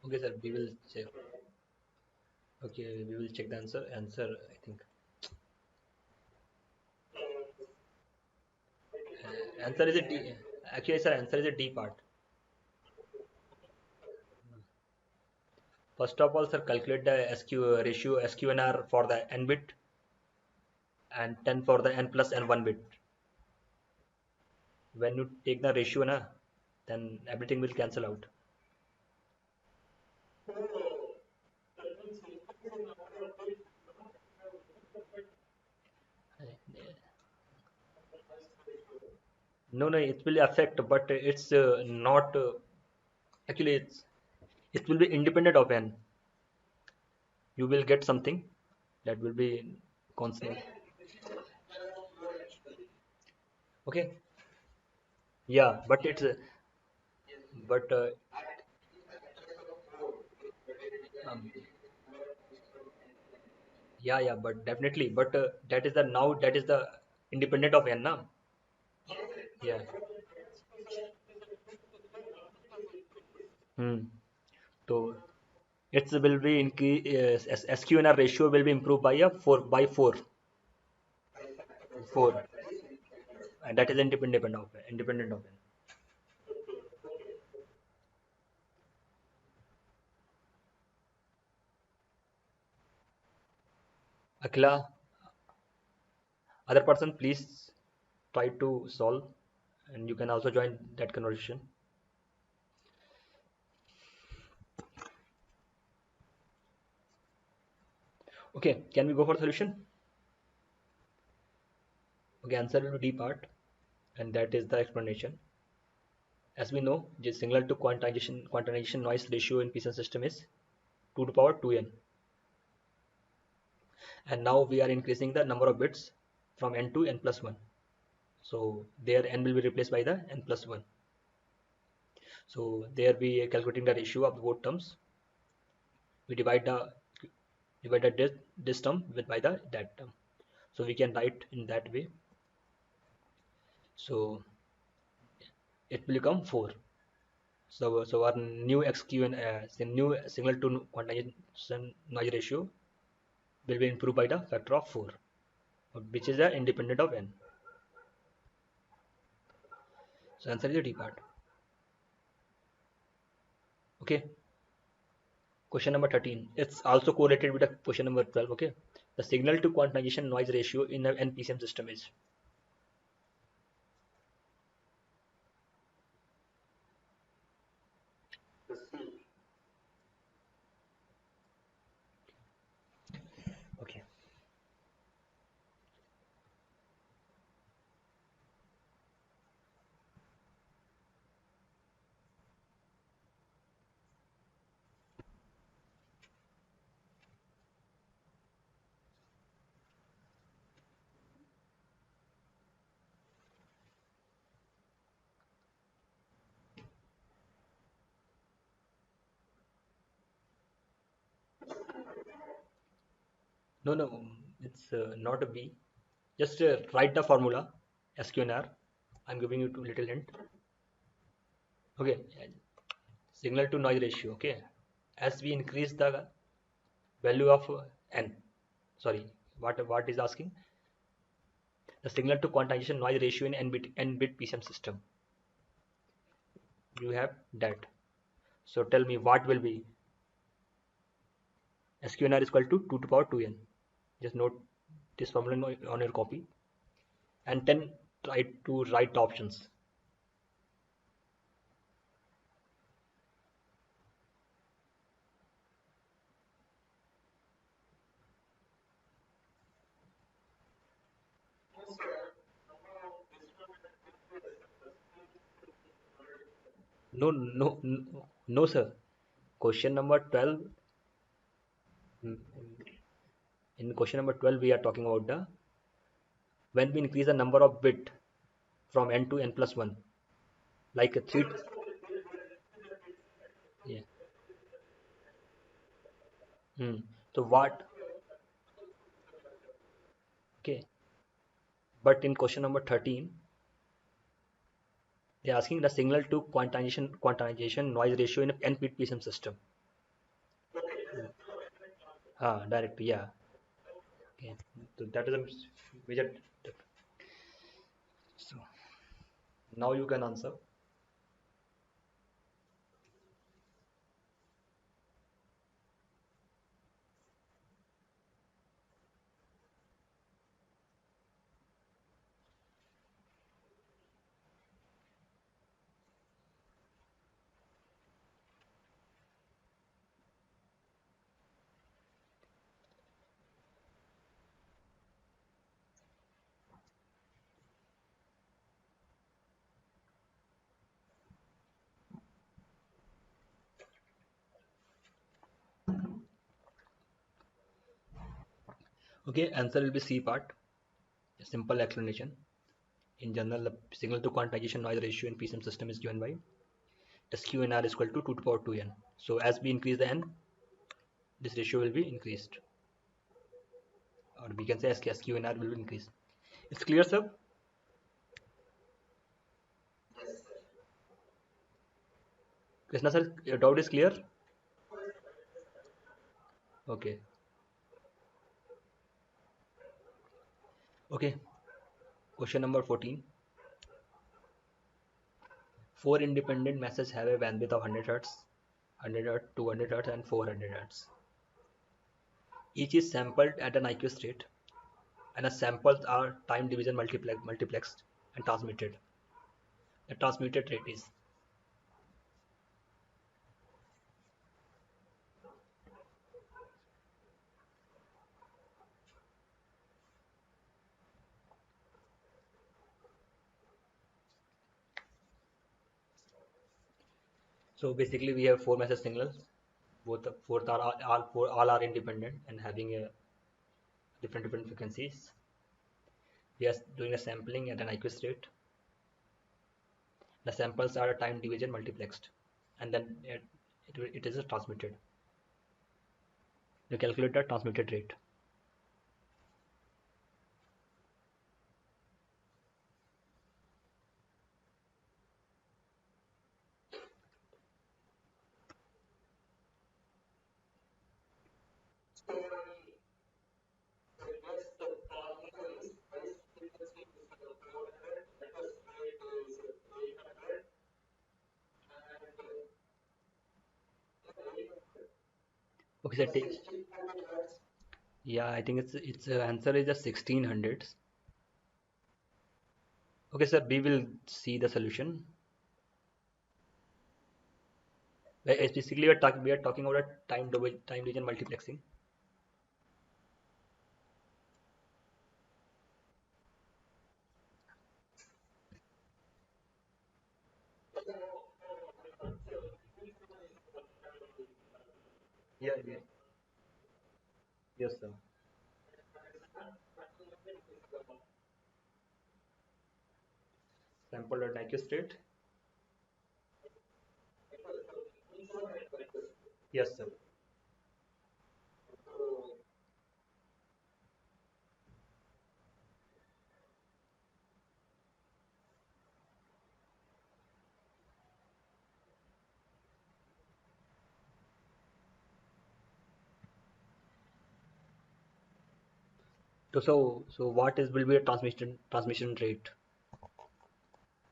Okay, sir. We will check. Okay, we will check the answer. Answer, I think. Answer is a D. Actually, sir, answer is a D part. First of all, sir, calculate the SQ ratio SQNR for the n bit and 10 for the n plus n1 bit. When you take the ratio, na, then everything will cancel out. No, no, it will affect, but it's not. Actually, it will be independent of n. You will get something that will be constant. Okay. Yeah, but it's but um, yeah, yeah, but definitely, but that is the now that is the independent of n, na? Yeah. Hmm. So it will be increase SQNR ratio will be improved by a 4, and that is independent of n. Akila, other person, please try to solve, and you can also join that conversation. Okay, can we go for solution? Okay, answer will be D part, and that is the explanation. As we know, the similar to quantization noise ratio in PCM system is 2 to the power 2n, and now we are increasing the number of bits from n to n plus 1. So there n will be replaced by the n plus 1. So there we are calculating the ratio of both terms. We divide this term with by the that term. So we can write in that way. So it will become 4. So our new XQ and the new signal to quantization noise ratio will be improved by the factor of 4, which is the independent of n. So answer is the D part. Okay. Question number 13. It's also correlated with the question number 12. Okay. The signal to quantization noise ratio in an NPCM system is. Okay. No, no, it's not a B. Just write the formula SQNR. I'm giving you two little hint. Okay, signal to noise ratio. Okay, as we increase the value of n, sorry, what is asking? The signal to quantization noise ratio in n bit PCM system. You have that. So tell me what will be SQNR is equal to 2 to the power 2n. Just note this formula on your copy and then try to write the options. No, no, no, no, sir. Question number 12. mm, In question number 12, we are talking about the when we increase the number of bit from n to n plus 1, like a 3. Yeah. Hmm. So what? Okay. But in question number 13, they are asking the signal to quantization noise ratio in an n-bit PCM system. Direct, yeah. Okay, so that is a major so now you can answer. Okay, answer will be C part. A simple explanation. In general, the signal to quantization noise ratio in PCM system is given by SQNR is equal to 2 to the power 2n. So as we increase the n, this ratio will be increased. Or we can say SQNR will increase. It's clear, sir? Krishna sir, your doubt is clear? Okay. Okay. Question number 14. Four independent messages have a bandwidth of 100 Hz, 100 Hz, 200 Hz, and 400 Hz. Each is sampled at an IQ state, and the samples are time division multiplexed and transmitted. The transmitted rate is. So basically, we have four message signals. Both the four are all are independent and having a different frequencies. We are doing a sampling at an IQ state. The samples are a time division multiplexed, and then it is transmitted. You calculate the transmitted rate. Okay, so yeah, I think its answer is just 1600. Okay, sir, we will see the solution. Basically, we are talking about a time region multiplexing. Yeah, yeah. Yes, sir. Sample at IQ state. Yes, sir. So what is will be a transmission rate?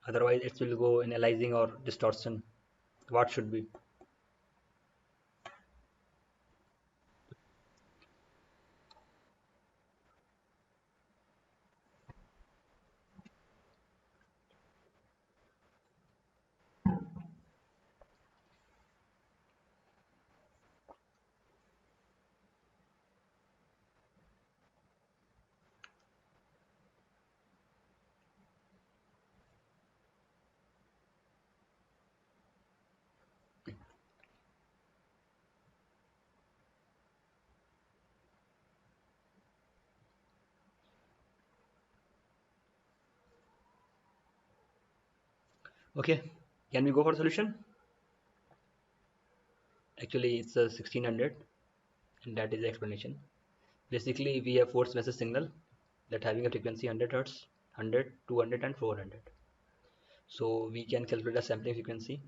Otherwise, it will go in aliasing or distortion. What should be? Okay, can we go for solution? Actually, it's a 1600, and that is the explanation. Basically, we have force message signal that having a frequency 100 Hz, 100, 200, and 400. So we can calculate the sampling frequency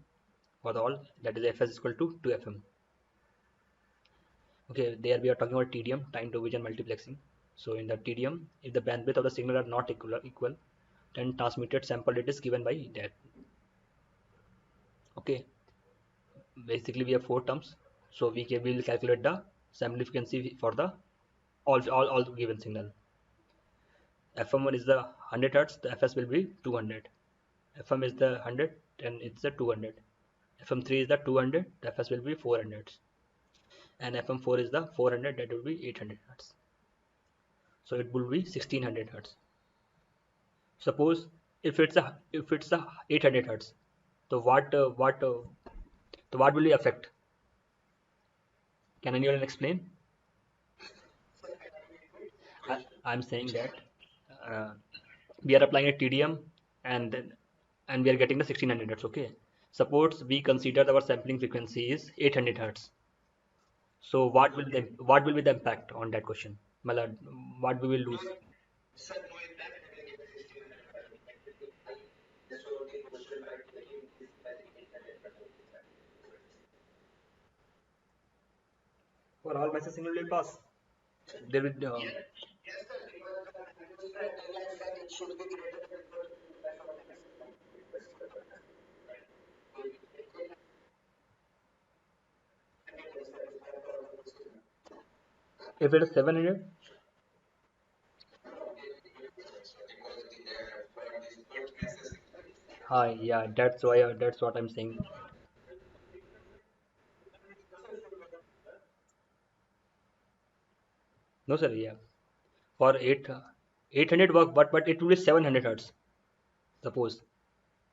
for the all, that is fs is equal to 2fm. Okay, there we are talking about TDM, time division multiplexing. So in the TDM, if the bandwidth of the signal are not equal, then transmitted sample rate is given by that. Okay, basically we have four terms. So will calculate the sampling frequency for the all given signal. FM1 is the 100 hertz, the FS will be 200. FM is the 100 and it's the 200. FM3 is the 200, the FS will be 400. And FM4 is the 400, that will be 800 hertz. So it will be 1600 hertz. Suppose if it's a 800 hertz, so what will it affect? Can anyone explain? I'm saying that uh, we are applying a TDM and we are getting the 1600 hertz. Okay. Suppose we consider our sampling frequency is 800 hertz. So what will be the impact on that question? Malad, what we will lose? For all message signal will pass. There will if it is 700. Hi, yeah, that's what I'm saying. No, sir, yeah. For 800 work, but it will be 700 hertz. Suppose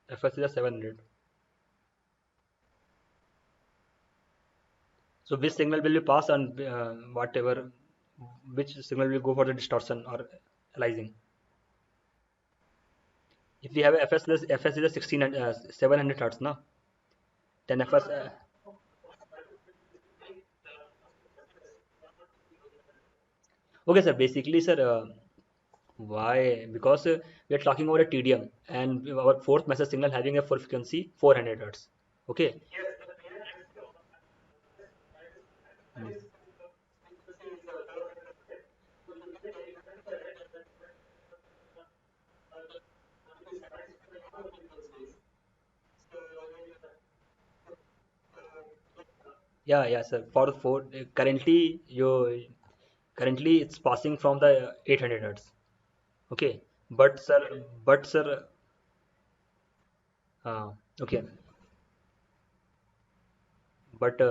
FS is a 700. So which signal will you pass on whatever, which signal will go for the distortion or aliasing? If we have a FS is a 700 hertz, no? Then FS. Okay, sir. Basically, sir, why? Because we are talking about a TDM and our fourth message signal having a full frequency 400 hertz. Okay. Hmm. Yeah, yeah, sir. For currently it's passing from the 800 hertz. Okay, but sir, uh, okay, but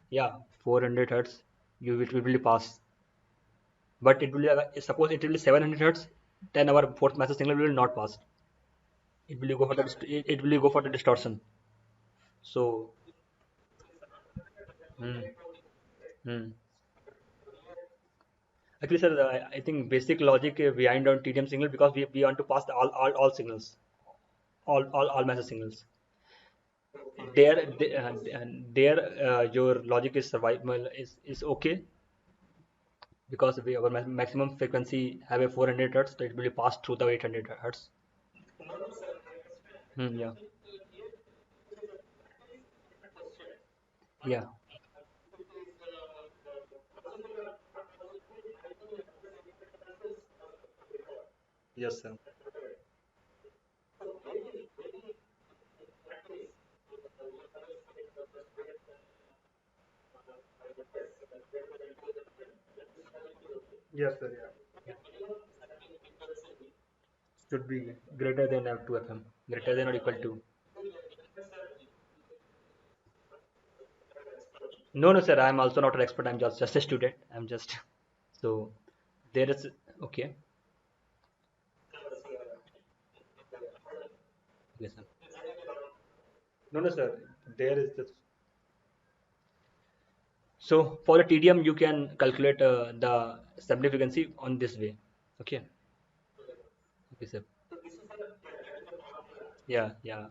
yeah, 400 hertz it will really pass. But it will suppose it will be 700 hertz, then our fourth message signal will not pass. It will go for it will go for the distortion. So, hmm, hmm. Actually, sir, I think basic logic behind on TDM signal because we want to pass the all signals, all message signals. There your logic is survival is okay because our maximum frequency have a 400 hertz, so it will be passed through the 800 hertz. Hmm, yeah, yeah, yes, sir. Yes, sir. Yeah. Should be greater than F2 FM, greater than or equal to. No, no, sir. I'm also not an expert. I'm just a student. I'm just so there is okay. Yes, sir. No, no, sir. There is this. So for a TDM, you can calculate the sampling frequency on this way. Okay. Okay, sir. Yeah, yeah.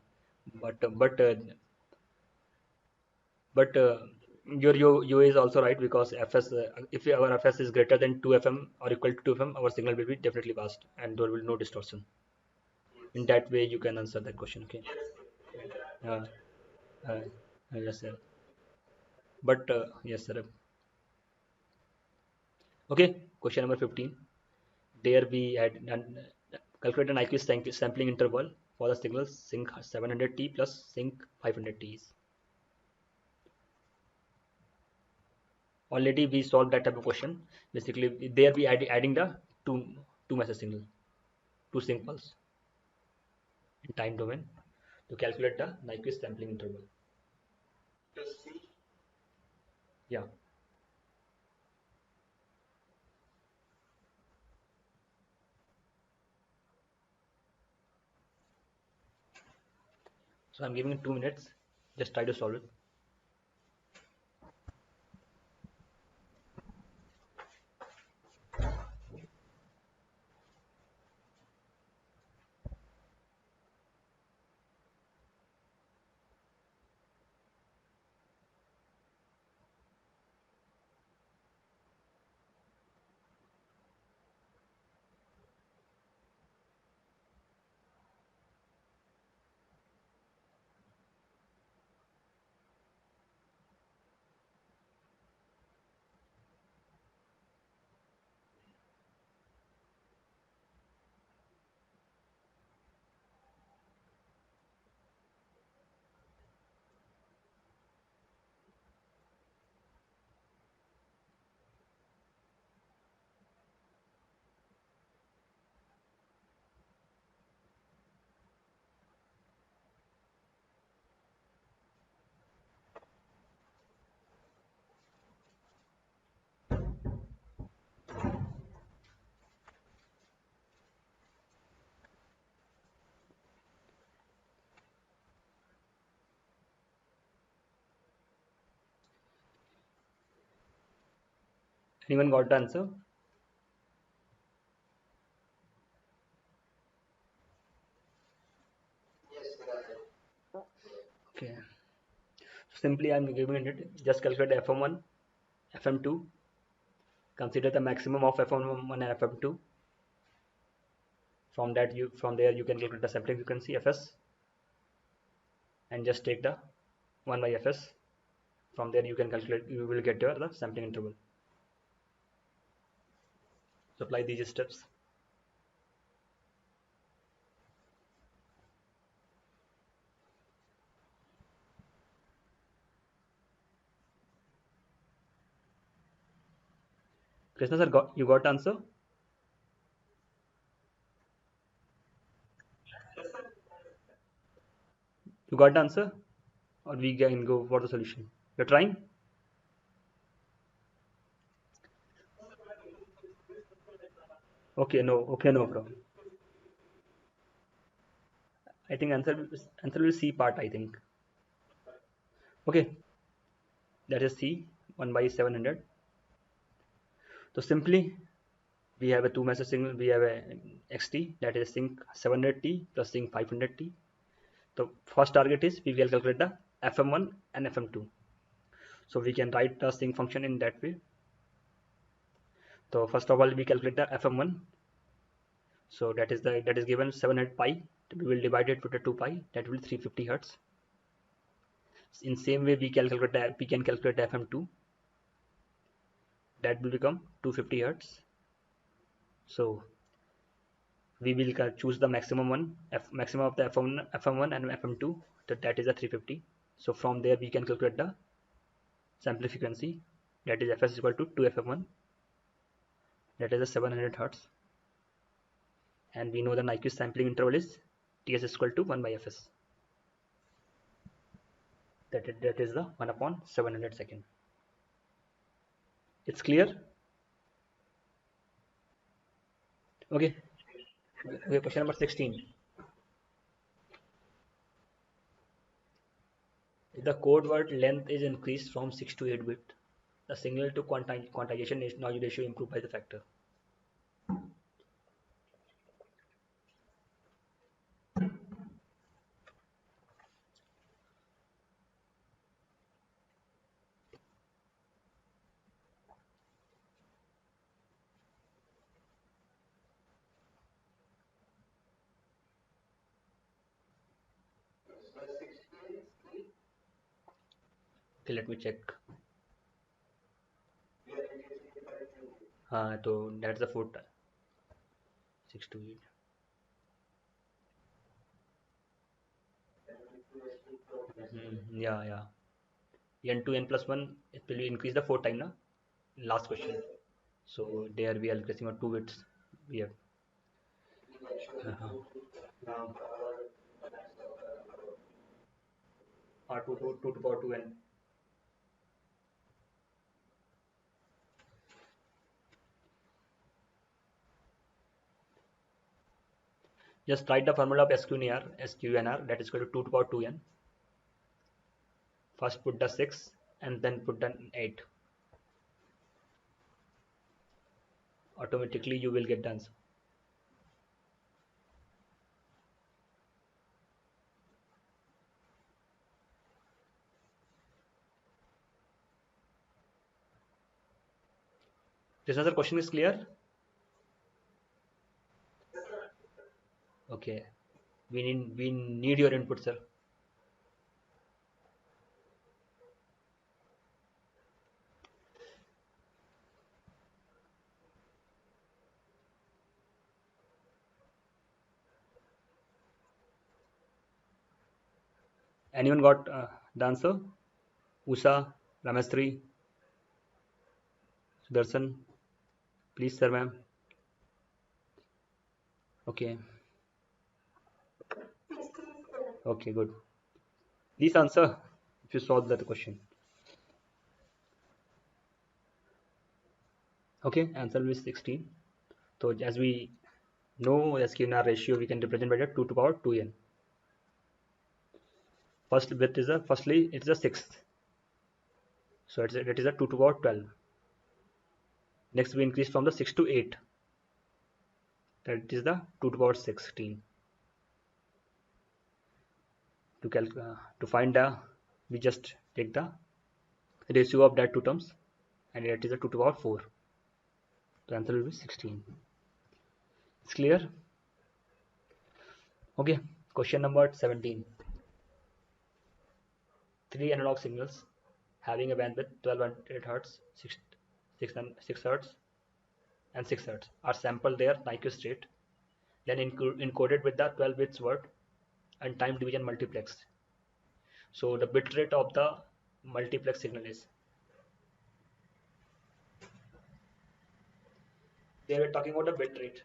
But but your is also right because FS if our FS is greater than 2 FM or equal to 2 FM, our signal will be definitely passed and there will be no distortion. In that way, you can answer that question. Okay. Uh, uh, yes, sir. But yes, sir. Okay, question number 15. There we had calculate an IQ sampling interval for the signals sync 700T plus sync 500Ts. Already we solved that type of question. Basically, there we adding the two message signal, two sync pulse in time domain to calculate the Nyquist sampling interval. Yeah. So I'm giving it 2 minutes. Just try to solve it. Anyone got the answer? Okay. Simply I'm giving it. Just calculate FM1, FM2. Consider the maximum of FM1 and FM2. From there you can calculate the sampling frequency Fs and just take the 1 by Fs. From there you can calculate, you will get the sampling interval. So apply these steps. Krishna sir, you got the answer? You got the answer? Or we can go for the solution? You're trying? Okay, no problem. I think answer will C part, I think. Okay, that is C 1 by 700. So simply we have a two message signal. We have a xt, that is sync 700T plus sync 500T. The first target is we will calculate the FM1 and FM2. So we can write the sync function in that way. So first of all we calculate the FM1. So that is given 700 pi. We will divide it with the 2 pi. That will be 350 hertz. In same way we can calculate the FM2. That will become 250 hertz. So we will choose the maximum one, maximum of the FM1 and FM2. That is a 350. So from there we can calculate the sampling frequency. That is Fs is equal to 2 FM1. That is a 700 hertz. And we know the Nyquist sampling interval is Ts is equal to 1 by Fs. That is the 1 upon 700 second. It's clear? Okay. Okay, question number 16. If the code word length is increased from 6 to 8 bit, the signal to quantization noise ratio improved by the factor. Okay, let me check. हाँ तो that's the fourth 6 to 8. Yeah. N to n plus 1, it will increase the fourth time na, last question. So there we are increasing on 2 bits. We have uh, 2 to power 2n. Just write the formula of SQNR, that is equal to 2 to power 2n. First put the 6 and then put the 8. Automatically you will get the answer. This other question is clear? Okay. We need your input, sir. Anyone got the answer? Usha, Ramestri, Sudarshan, please, sir, ma'am. Okay. Okay, good. Please answer if you solve that question. Okay, answer is 16. So as we know the scalar ratio, we can represent by the 2 to power 2n. First bit is firstly it's a sixth. So it is a 2 to power 12. Next we increase from the 6 to 8. That is the 2 to power 16. To find the, we just take the ratio of that two terms, and it is a 2 to power 4. The answer will be 16. It's clear? Okay, question number 17. Three analog signals having a bandwidth 1200 Hz, 6 Hz, and 6 Hz are sampled their Nyquist rate, then encoded with the 12 bits word and time division multiplexed. So the bit rate of the multiplex signal is, they were talking about the bit rate.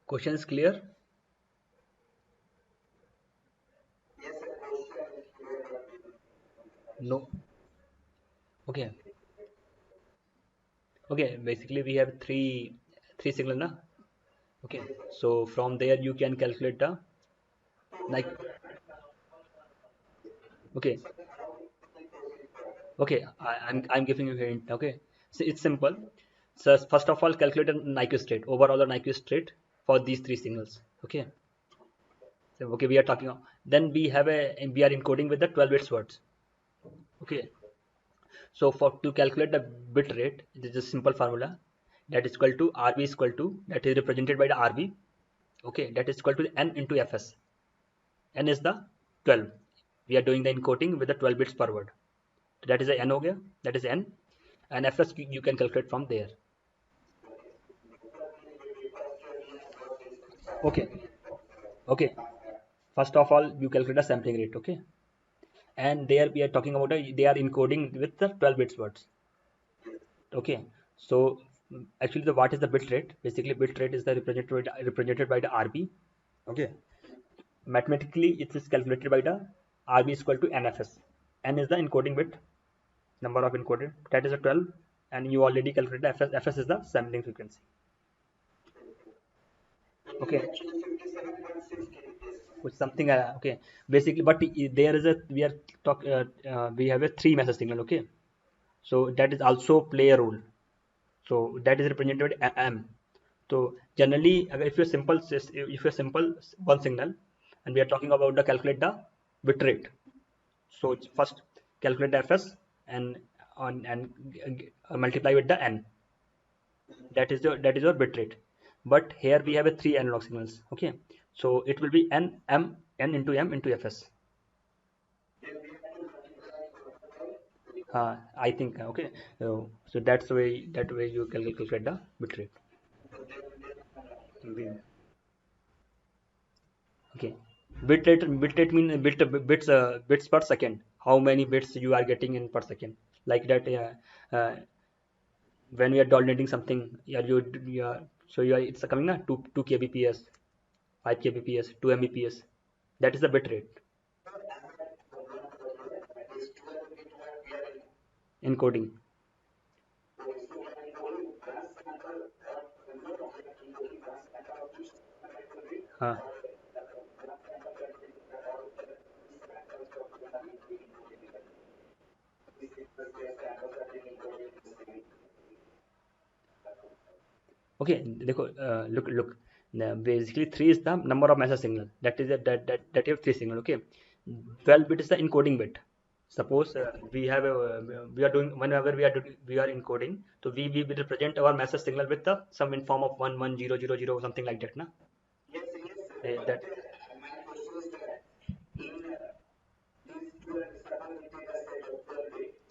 Question is clear? No. Okay. Okay. Basically, we have three signal na. Okay. So from there you can calculate the like. Okay. Okay. I'm giving you a hint. Okay. So it's simple. So first of all, calculate the Nyquist rate, overall the Nyquist rate for these three signals. Okay. So okay, we are talking. Then we are encoding with the 12 bits words. Okay. So for to calculate the bit rate, this is a simple formula, that is equal to RB is equal to, that is represented by the RB. Okay, that is equal to N into Fs. N is the 12. We are doing the encoding with the 12 bits per word. That is a N over, that is N, and Fs you can calculate from there. Okay. Okay. First of all, you calculate the sampling rate. Okay. And there we are talking about they are encoding with the 12 bits words. Okay, so actually the what is the bit rate? Basically bit rate is the represented by the RB. Okay, mathematically it is calculated by the RB is equal to NFS. N is the encoding bit number of encoded, that is a 12, and you already calculated FS. FS is the sampling frequency. Okay, with something okay. Basically, but there is a we have a three message signal. Okay, so that is also play a role. So that is represented by m. So generally, if you're simple one signal, and we are talking about the calculate the bit rate. So first calculate the fs and on and multiply with the n. That is your bit rate. But here we have a three analog signals. Okay, so it will be n into m into fs. I think okay. So that's the way you calculate the bit rate. Okay. Bit rate mean bits per second. How many bits you are getting in per second? Like that. When we are downloading something, yeah, you are, so you are, it's coming na 2 kbps, 5 kbps, 2 mbps. That is the bit rate encoding. Huh. Okay, look. Now, basically, three is the number of message signal. That is that you have three signal. Okay, 12 bit is the encoding bit. Suppose we are doing whenever we are encoding, so we will represent our message signal with the some in form of 1 1 0 0 0 something like that, na? That.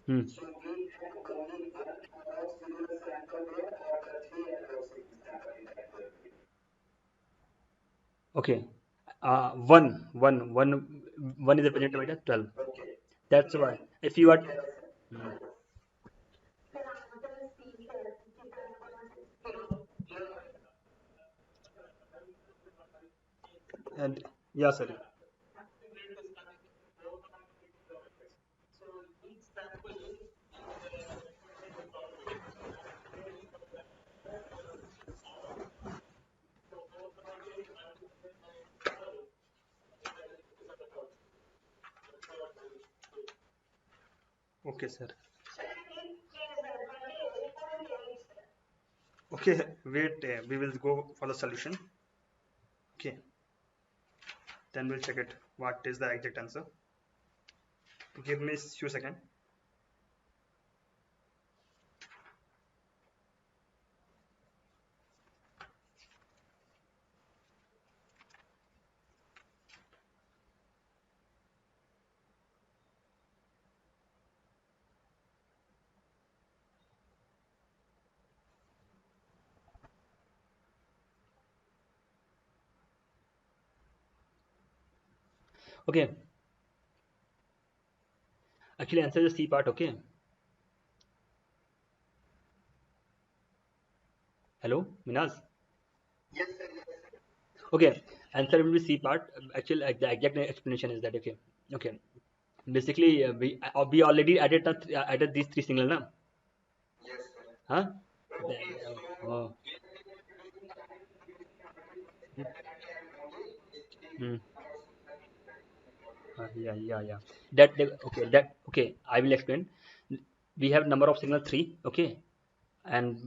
Hmm. Okay. One is represented by the 12. That's why if you are. Hmm. And yeah, sorry. Okay, sir. Okay, wait. We will go for the solution. Okay, then we'll check it. What is the exact answer? Give me a few seconds. Okay, actually answer the C part. Okay. Hello, Minaz. Okay, answer will be C part. Actually, the exact explanation is that okay. Okay. Basically, we already added these three signal, na? Huh? Oh. Hmm. Yeah. Okay. Okay. I will explain. We have number of signal three. Okay, and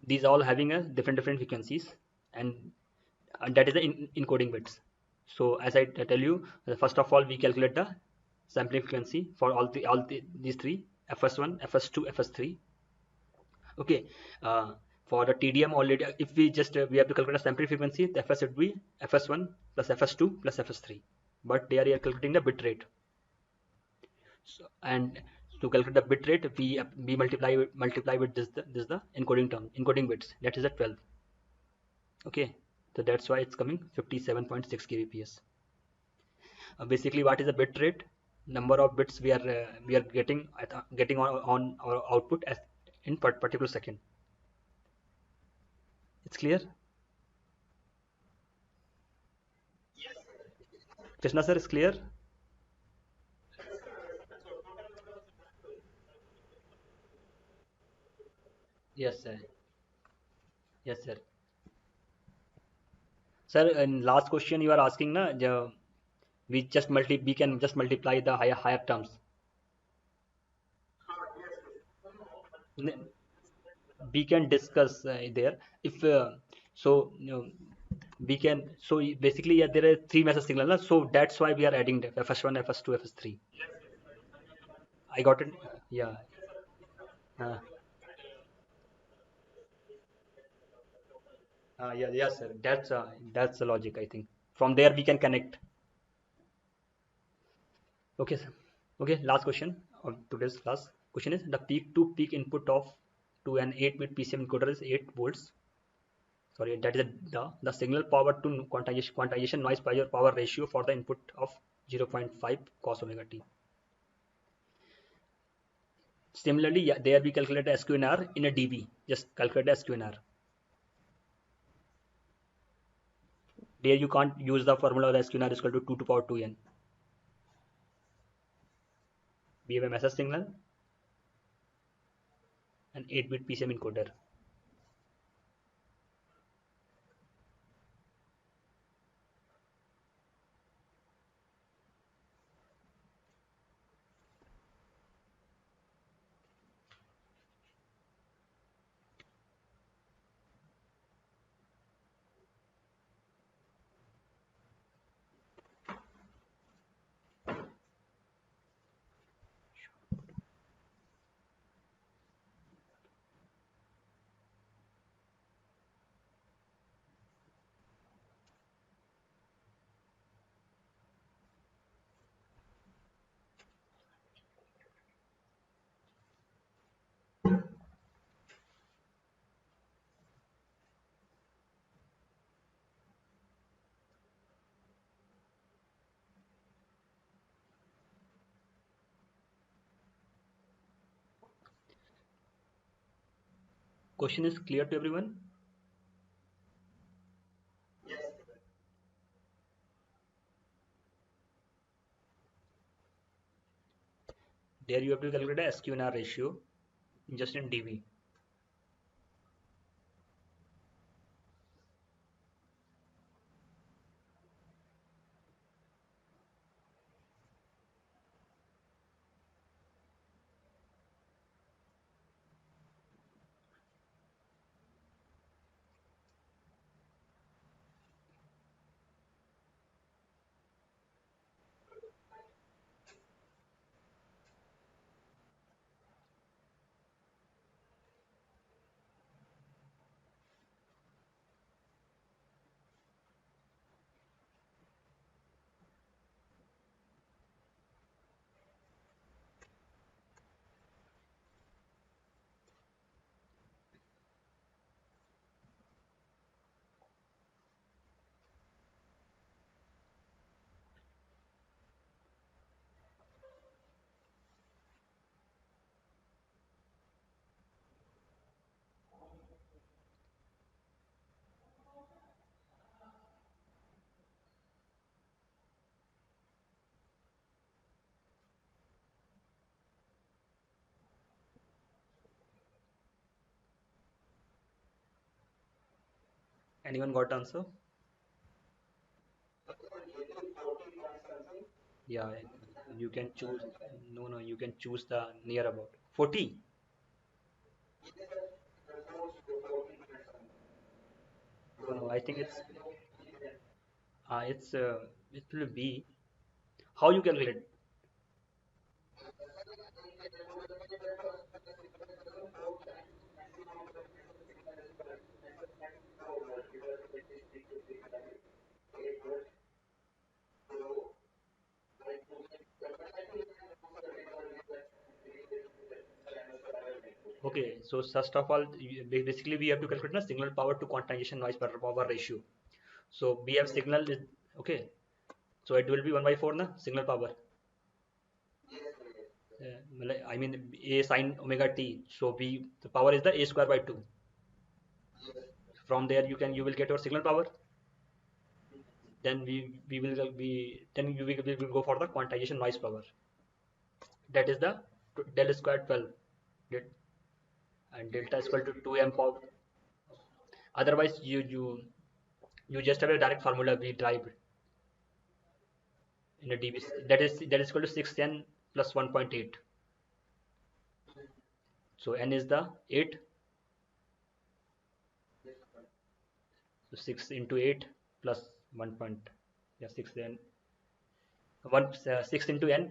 these all having a different frequencies, and that is the encoding bits. So as I tell you, first of all we calculate the sampling frequency for these three: fs1, fs2, fs3. Okay, for the TDM already, if we just we have to calculate the sampling frequency, the fs would be fs1 plus fs2 plus fs3, but they are calculating the bit rate. So, and to calculate the bit rate, we multiply with this the encoding term, encoding bits. That is a 12. Okay, so that's why it's coming 57.6 kbps. Basically, what is the bit rate? Number of bits we are getting on our output as in particular second. It's clear? Krishna sir is clear? Yes, sir. Yes, sir. Sir, in last question you are asking na, we can just multiply the higher terms. N- we can discuss there if so we can basically, yeah, there are three message signal na, so that's why we are adding the fs1, fs2, fs3. I got it. Yeah. uh, yeah, yes sir, that's the logic, I think. From there we can connect. Okay sir. Okay, last question of today's class. Question is, the peak to peak input of to an 8-bit PCM encoder is 8 volts. Sorry, that is the signal power to quantization noise power ratio for the input of 0.5 cos omega t. Similarly, yeah, there we calculate SQNR in a dB. Just calculate SQNR. There you can't use the formula of the SQNR is equal to 2 to power 2n. We have a message signal, an 8-bit PCM encoder. Question is clear to everyone? There you have to calculate a SQNR ratio just in dB. Anyone got the answer? Yeah, you can choose. No, no, you can choose the near about 40. No, no, I think it will be how you calculate. Okay, so first of all, basically we have to calculate the signal power to quantization noise power ratio. So we have signal is okay. So it will be 1 by 4 na signal power. I mean a sine omega t. So we the power is the a square by 2. From there you will get your signal power. Then we will go for the quantization noise power. That is the del square 12. Del- and delta is equal to 2m power. Otherwise, you You just have a direct formula we derived in a dB. That is equal to 6n plus 1.8. So n is the 8. So 6 into 8 plus 1 point, yeah, 6 n 1 6 into n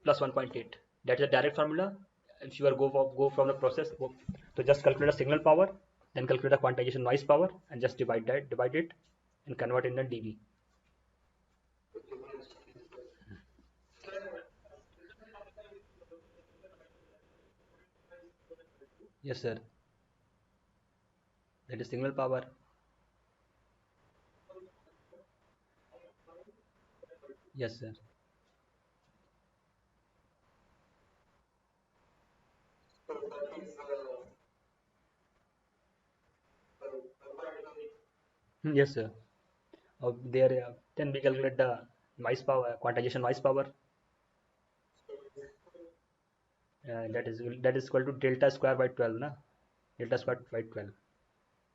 plus 1.8. That is a direct formula. If you are go from the process, so just calculate the signal power, then calculate the quantization noise power, and just divide it, and convert in the dB. Yes, sir. That is signal power. Yes, sir. Yes, sir. There, then we calculate the noise power, quantization noise power. That is equal to delta square by 12, na? Delta square by 12,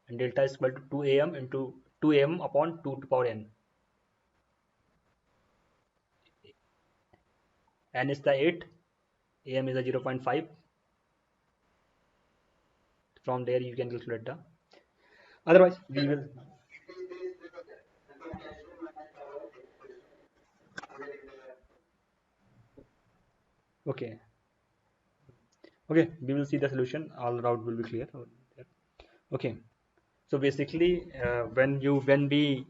and delta is equal to 2 am into 2 am upon 2 to power n. N is the 8, am is the 0.5. From there you can calculate the. Otherwise, we will. Okay, okay. We will see the solution. All route will be clear. Okay. So basically, when we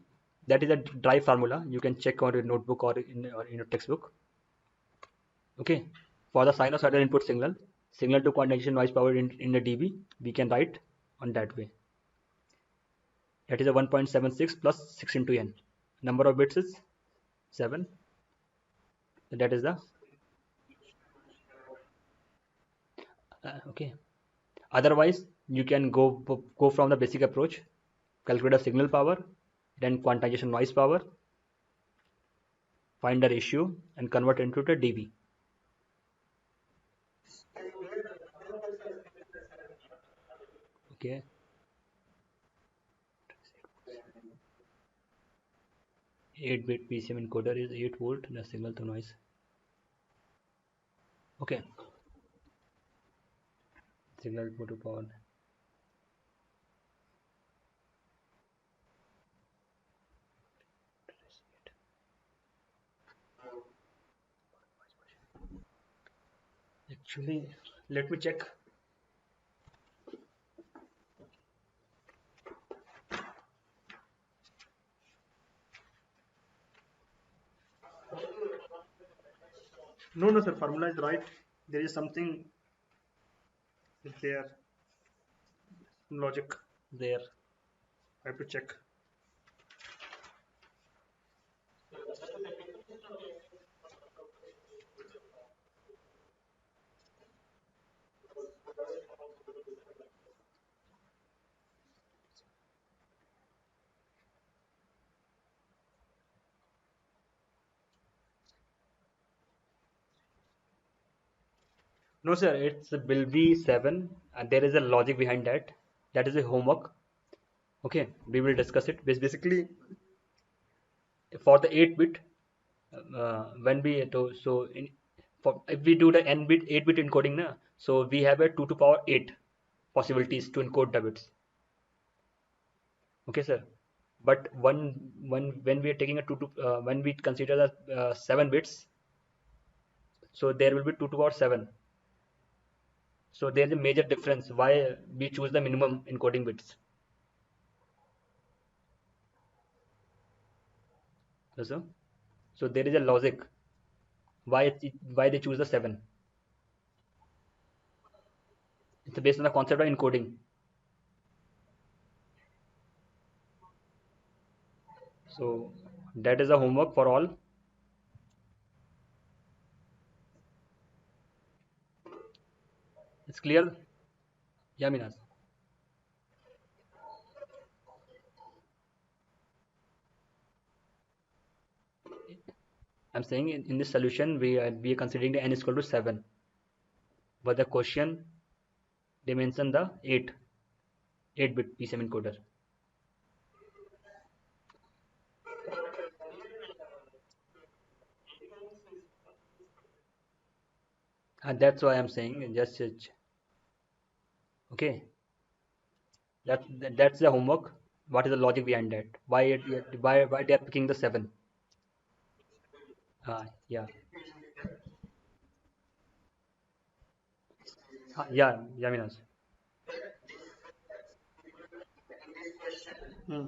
that is a dry formula. You can check on your notebook or in your textbook. Okay. For the sinusoidal input signal to quantization noise power in the dB, we can write on that way. That is a 1.76 plus 6 into n. Number of bits is 7. That is the okay. Otherwise, you can go from the basic approach, calculate the signal power, then quantization noise power, find the ratio, and convert into the dB. Okay, 8-bit PCM encoder is 8 volt, the signal to noise. Okay, signal to power. Actually, let me check. No, no, sir. Formula is right. There is something there, logic there. I have to check. No, sir. It's will be 7, and there is a logic behind that. That is a homework. Okay, we will discuss it. Basically, for the 8-bit, when we to so in for if we do the n bit 8-bit encoding na, so we have a 2 to power 8 possibilities to encode the bits. Okay, sir. But one when we are taking a 2 to when we consider the 7 bits, so there will be 2 to power 7. So there is a major difference why we choose the minimum encoding bits. Yes, sir. So there is a logic why they choose the 7. It's based on the concept of encoding. So that is the homework for all. It's clear. Yeah, Minas. I'm saying in this solution we are considering the n is equal to 7, but the question they mention the 8 bit PCM encoder. And that's why I'm saying just okay. That's the homework. What is the logic behind that? Why they are picking the seven? Yeah. Yeah, Minas. Hmm.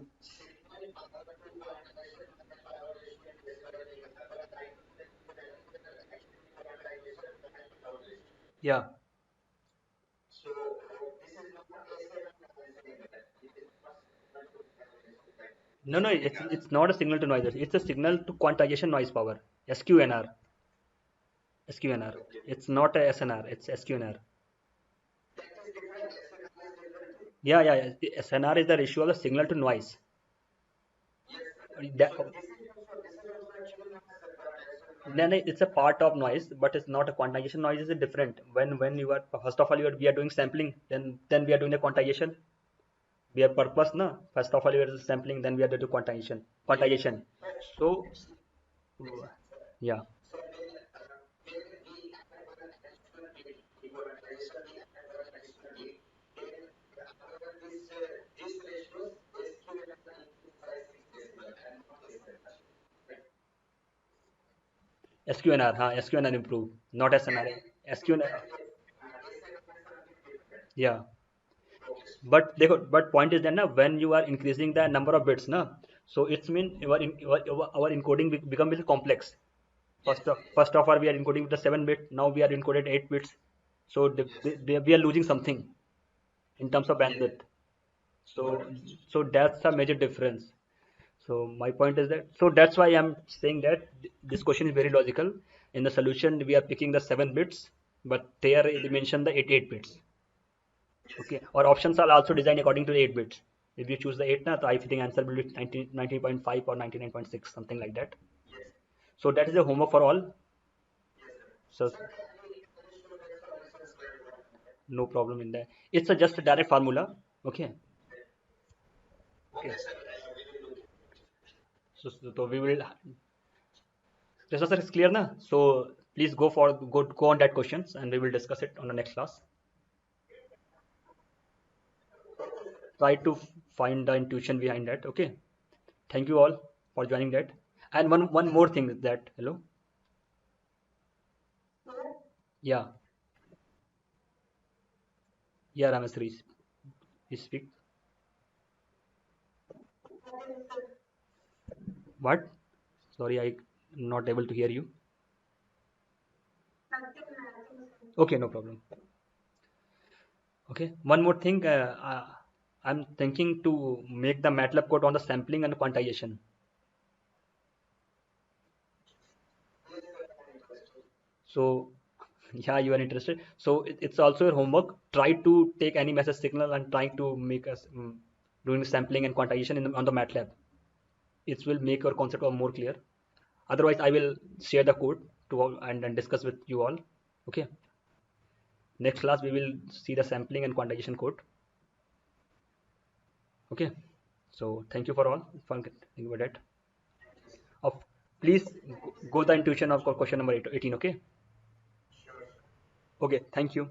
Yeah. No, it's not a signal to noise. It's a signal to quantization noise power. SQNR. SQNR. It's not a SNR. It's SQNR. Yeah. The SNR is the ratio of the signal to noise. That, then it's a part of noise, but it's not a quantization. Noise is different. When you are first of all we are doing sampling, then we are doing the quantization. We are purpose na. First of all we are sampling, then we are doing the quantization. Quantization. So yeah. SQNR, SQNR improve, not SNR. SQNR, yeah. But point is that na, when you are increasing the number of bits, na, so it's mean our encoding become very complex. First of all, we are encoding with the 7 bit. Now we are encoded 8 bits. So we are losing something in terms of bandwidth. So so that's a major difference. So my point is that so that's why I'm saying that this question is very logical. In the solution, we are picking the 7 bits, but there they mention the 8 bits. Okay, or options are also designed according to the 8 bits. If you choose the 8, na, so I think answer will be 19.5 or 99.6, something like that. So that is the homework for all. So no problem in that. It's a just a direct formula. Okay. Okay. So we will. This was is clear, na? So please go on that questions, and we will discuss it on the next class. Try to find the intuition behind that. Okay. Thank you all for joining that. And one more thing is that hello. Yeah. Yeah, Ramasri. You speak. What? Sorry, I not able to hear you. Okay, no problem. Okay, one more thing. I'm thinking to make the MATLAB code on the sampling and quantization. So, yeah, you are interested. So it's also your homework. Try to take any message signal and try to make us doing sampling and quantization on the MATLAB. It will make your concept more clear. Otherwise, I will share the code to all and discuss with you all. Okay. Next class we will see the sampling and quantization code. Okay. So thank you for all. Fun thinking about that. Of please go the intuition of question number 18. Okay. Okay. Thank you.